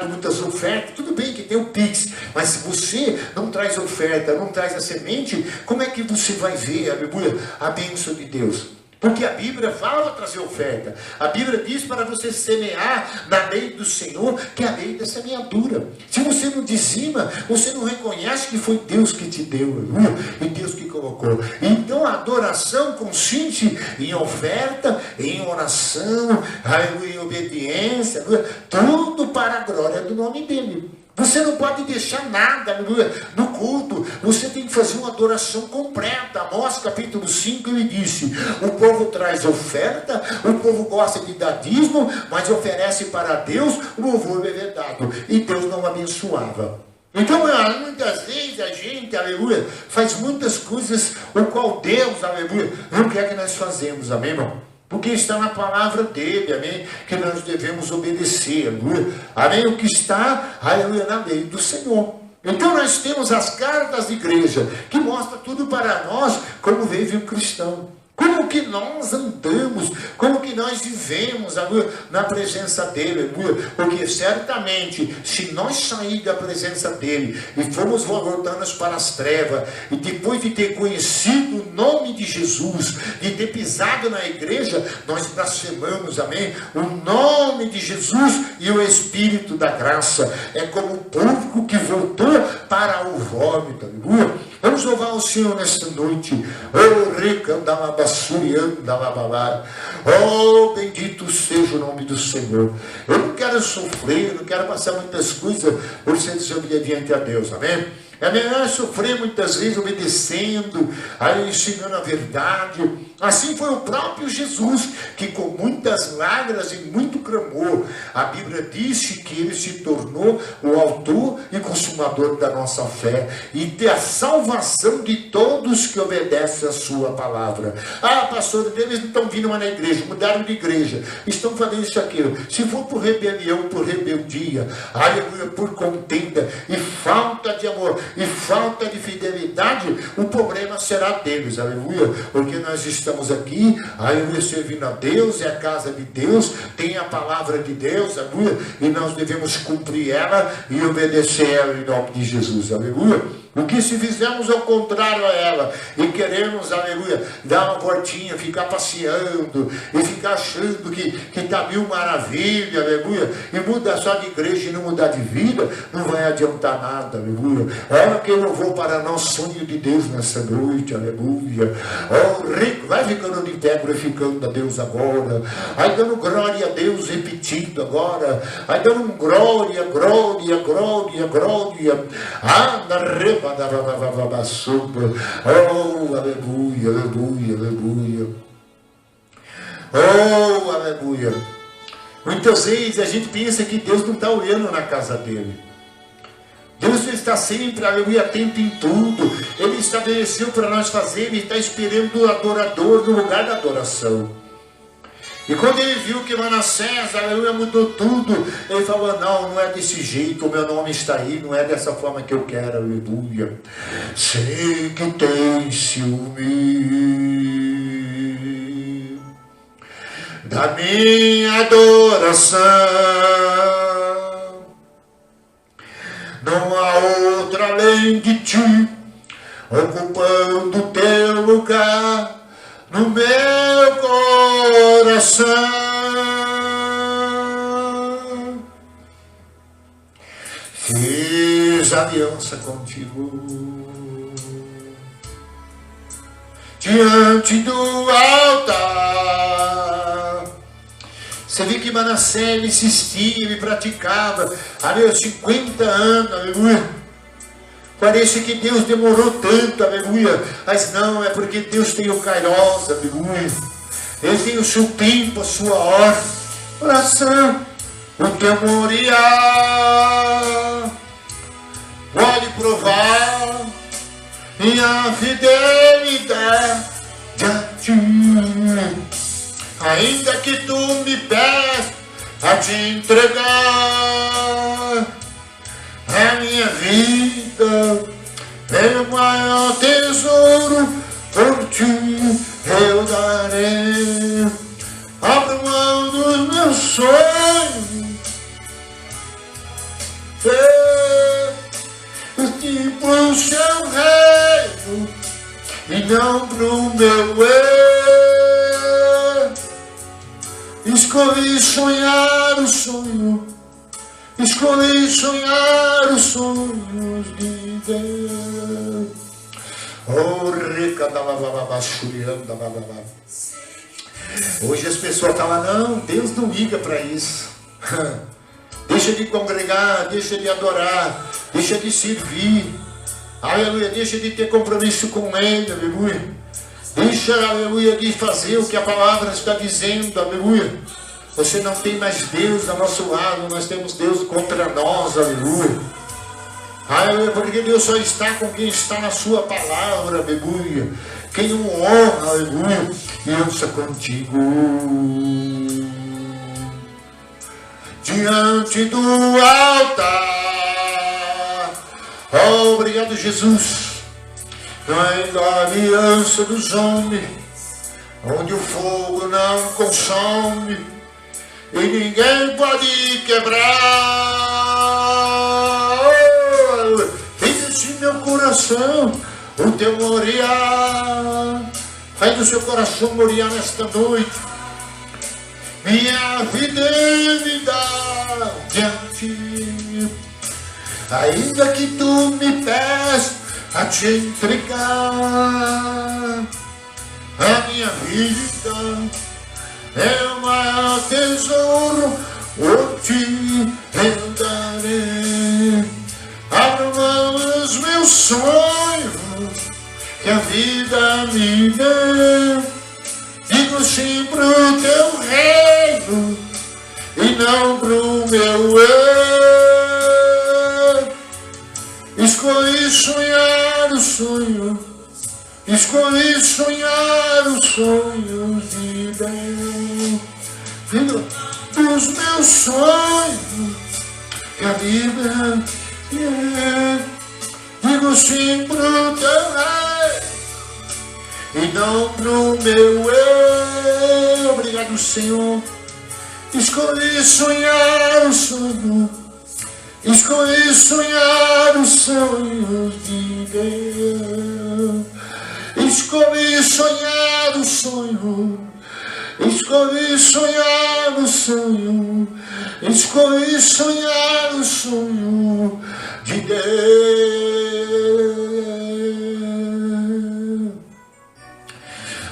muitas ofertas. Tudo bem que tem o Pix, mas se você não traz oferta, não traz a semente, como é que você vai ver, aleluia, a bênção de Deus? Porque a Bíblia fala para trazer oferta. A Bíblia diz para você semear na lei do Senhor, que é a lei da semeadura. Se você não dizima, você não reconhece que foi Deus que te deu, aleluia, e Deus que colocou. Então a adoração consiste em oferta, em oração, aleluia, em obediência, aleluia, tudo para a glória do nome dele. Você não pode deixar nada, aleluia, no culto. Você tem que fazer uma adoração completa. Amós capítulo 5, ele disse: o povo traz oferta, o povo gosta de dar dízimo, mas oferece para Deus o louvor bebedado. E Deus não abençoava. Então, muitas vezes a gente, aleluia, faz muitas coisas o qual Deus, aleluia, não quer que nós fazemos, amém, irmão? Porque está na palavra dele, amém, que nós devemos obedecer, aleluia, amém, o que está, aleluia, na lei do Senhor. Então nós temos as cartas da igreja, que mostra tudo para nós, como vive um cristão. Como que nós andamos, como que nós vivemos, aleluia, na presença dele, aleluia, porque certamente, se nós sair da presença dele, e formos voltando para as trevas, e depois de ter conhecido o nome de Jesus, de ter pisado na igreja, nós blasfemamos, amém, o nome de Jesus e o Espírito da graça, é como o porco que voltou para o vômito, aleluia. Vamos louvar o Senhor nesta noite. Oh, bendito seja o nome do Senhor. Eu não quero sofrer, não quero passar muitas coisas por ser desobediente a Deus, amém? É melhor sofrer muitas vezes obedecendo, aí ensinando a verdade. Assim foi o próprio Jesus, que com muitas lágrimas e muito clamor, a Bíblia disse que ele se tornou o autor e consumador da nossa fé e da salvação de todos que obedecem a sua palavra. Ah, pastor, eles não estão vindo mais na igreja, mudaram de igreja, estão fazendo isso aquilo. Se for por rebelião, por rebeldia, aleluia, por contenda e falta de amor e falta de fidelidade, o problema será deles, aleluia, porque nós estamos aqui, aleluia, servindo a Deus, é a casa de Deus, tem a palavra de Deus, aleluia, e nós devemos cumprir ela e obedecer ela em nome de Jesus, aleluia. Porque se fizermos ao contrário a ela e queremos, aleluia, dar uma voltinha, ficar passeando e ficar achando que está mil maravilha, aleluia, e mudar só de igreja e não mudar de vida, não vai adiantar nada, aleluia. Olha que eu vou para nós, sonho de Deus nessa noite, aleluia. Oh, rico, vai ficando de pé, glorificando a Deus agora, vai dando glória a Deus repetindo agora, vai dando um glória, glória, glória, glória, oh, aleluia, aleluia, aleluia. Oh, aleluia. Muitas vezes a gente pensa que Deus não está olhando na casa dele. Deus está sempre, aleluia, atento em tudo. Ele estabeleceu para nós fazer, ele está esperando o adorador no lugar da adoração. E quando ele viu que Manassés, aleluia, mudou tudo, ele falou: não é desse jeito, o meu nome está aí, não é dessa forma que eu quero, aleluia. Sei que tem ciúme da minha adoração, não há outra além de ti, ocupando o teu lugar no meu coração. Fiz aliança contigo diante do altar. Você vê que Manassés ele insistia, ele praticava, aleluia, 50 anos, aleluia. Parece que Deus demorou tanto, aleluia, mas não, é porque Deus tem o Kairos, aleluia. Ele tem o seu tempo, a sua hora. Oração, o teu Moriá, pode provar minha fidelidade a ti. Ainda que tu me peças a te entregar a minha vida, é o maior tesouro, por ti eu darei. Abro mão dos meus sonhos, pro seu reino e não pro meu eu. Escolhi sonhar o sonho, escolhi sonhar os sonhos de Deus. Oh, hoje as pessoas falam, não, Deus não liga para isso. Deixa de congregar, deixa de adorar, deixa de servir, aleluia, deixa de ter compromisso com Ele, aleluia. Deixa, aleluia, de fazer o que a palavra está dizendo, aleluia. Você não tem mais Deus ao nosso lado, nós temos Deus contra nós, aleluia. Aleluia, porque Deus só está com quem está na sua palavra, aleluia. Quem o honra, aleluia, e eu sou contigo. Diante do altar, oh, obrigado, Jesus. Da aliança dos homens, onde o fogo não consome e ninguém pode quebrar. Enche meu coração o teu Moriá, faz do seu coração Moriá nesta noite. Minha fidelidade a ti, ainda que tu me peças a te entregar a minha vida, é o maior tesouro, por ti eu darei. Abro mão dos meus sonhos que a vida me deu, digo sim pro teu reino e não pro meu eu. Escolhi sonhar o sonho, escolhi sonhar os sonhos de Deus. Filho dos meus sonhos, que a vida digo sim pro teu rei e não pro meu eu. Obrigado, Senhor. Escolhi sonhar o sonho, escolhi sonhar os sonhos de Deus. Escolhi sonhar o sonho, escolhi sonhar o sonho, escolhi sonhar o sonho de Deus.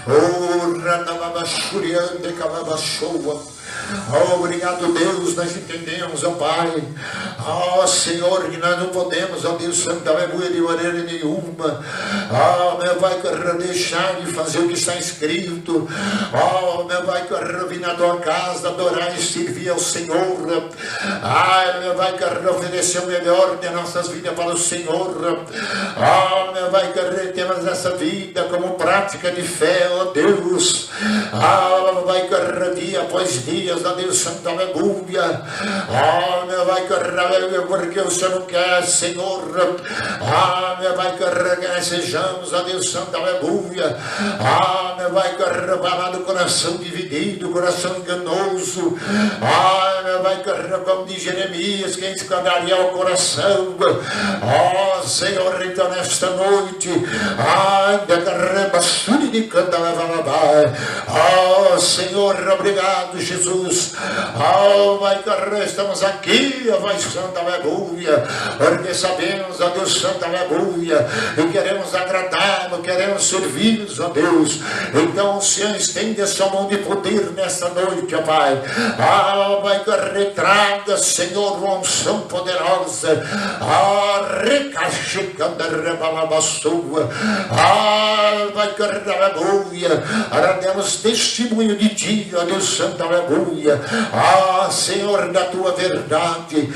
Oh, Ranamabashuriande Kalabashoa. Oh, obrigado, Deus, nós entendemos, ó Pai. Oh, Senhor, que nós não podemos, ó Deus Santo, aleluia, de maneira nenhuma. Oh, meu Pai, quero deixar de fazer o que está escrito. Oh, meu Pai, quero vir na tua casa, adorar e servir ao Senhor. Ah, meu Pai, quero oferecer o melhor de nossas vidas para o Senhor. Oh, meu Pai, quero termos essa vida como prática de fé, ó Deus. Ah, meu Pai, quero dia após dia, ó Deus Santo, aleluia. Oh, meu Pai, Pai, porque o Senhor não quer, Senhor, meu Pai, que sejamos, ó Deus Santo, aleluia, meu Pai, do coração dividido, coração enganoso, meu Pai, como de Jeremias, quem escandaria o coração, Senhor, então nesta noite, Senhor, obrigado, Jesus, estamos aqui, ó Pai Santo, aleluia, porque sabemos, ó Deus Santo, aleluia, e queremos agradá-lo, queremos servi-los, ó Deus. Então o Senhor estende a sua mão de poder nesta noite, ó Pai. Pai, que retraga, Senhor, uma unção poderosa, recachicando a rebalabasua, Pai, que aleluia, demos testemunho de Ti, ó Deus Santo, aleluia, Senhor, da Tua verdade,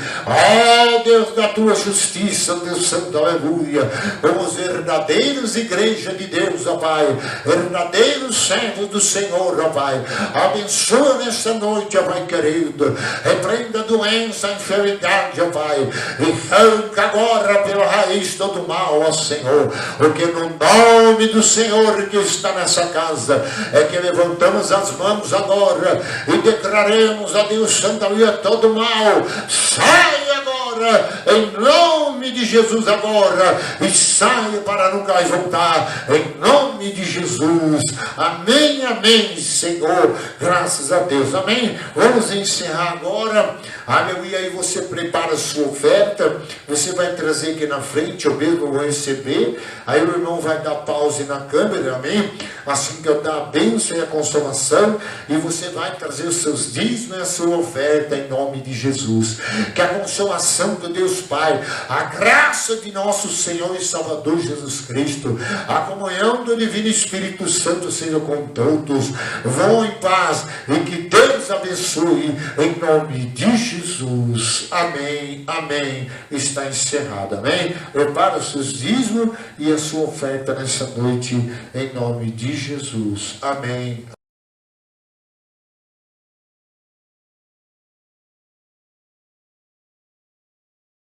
Deus, da Tua justiça, Deus Santo, aleluia, como os verdadeiros igreja de Deus, ó Pai, verdadeiros servos do Senhor, ó Pai, abençoa nesta noite, ó Pai querido, repreenda a doença, a enfermidade, ó Pai, e arranca agora pela raiz todo o mal, ó Senhor, porque no nome do Senhor que está nessa casa, é que levantamos as mãos agora, e declaremos a Deus Santo, aleluia, todo o mal, sai agora, em nome de Jesus agora, e saia para nunca mais voltar, em nome de Jesus, amém, amém, Senhor, graças a Deus, amém. Vamos encerrar agora, aleluia, aí você prepara a sua oferta, você vai trazer aqui na frente, eu mesmo vou receber, aí o irmão vai dar pause na câmera, amém, assim que eu dar a bênção e a consolação, e você vai trazer os seus dízimos e a sua oferta em nome de Jesus, que a consolação do Deus Pai, a graça de nosso Senhor e Salvador Jesus Cristo, a comunhão do Divino Espírito Santo seja com todos. Vão em paz e que Deus abençoe em nome de Jesus. Amém, amém. Está encerrado, amém. Prepara os seus dízimos e a sua oferta nessa noite em nome de Jesus. Amém.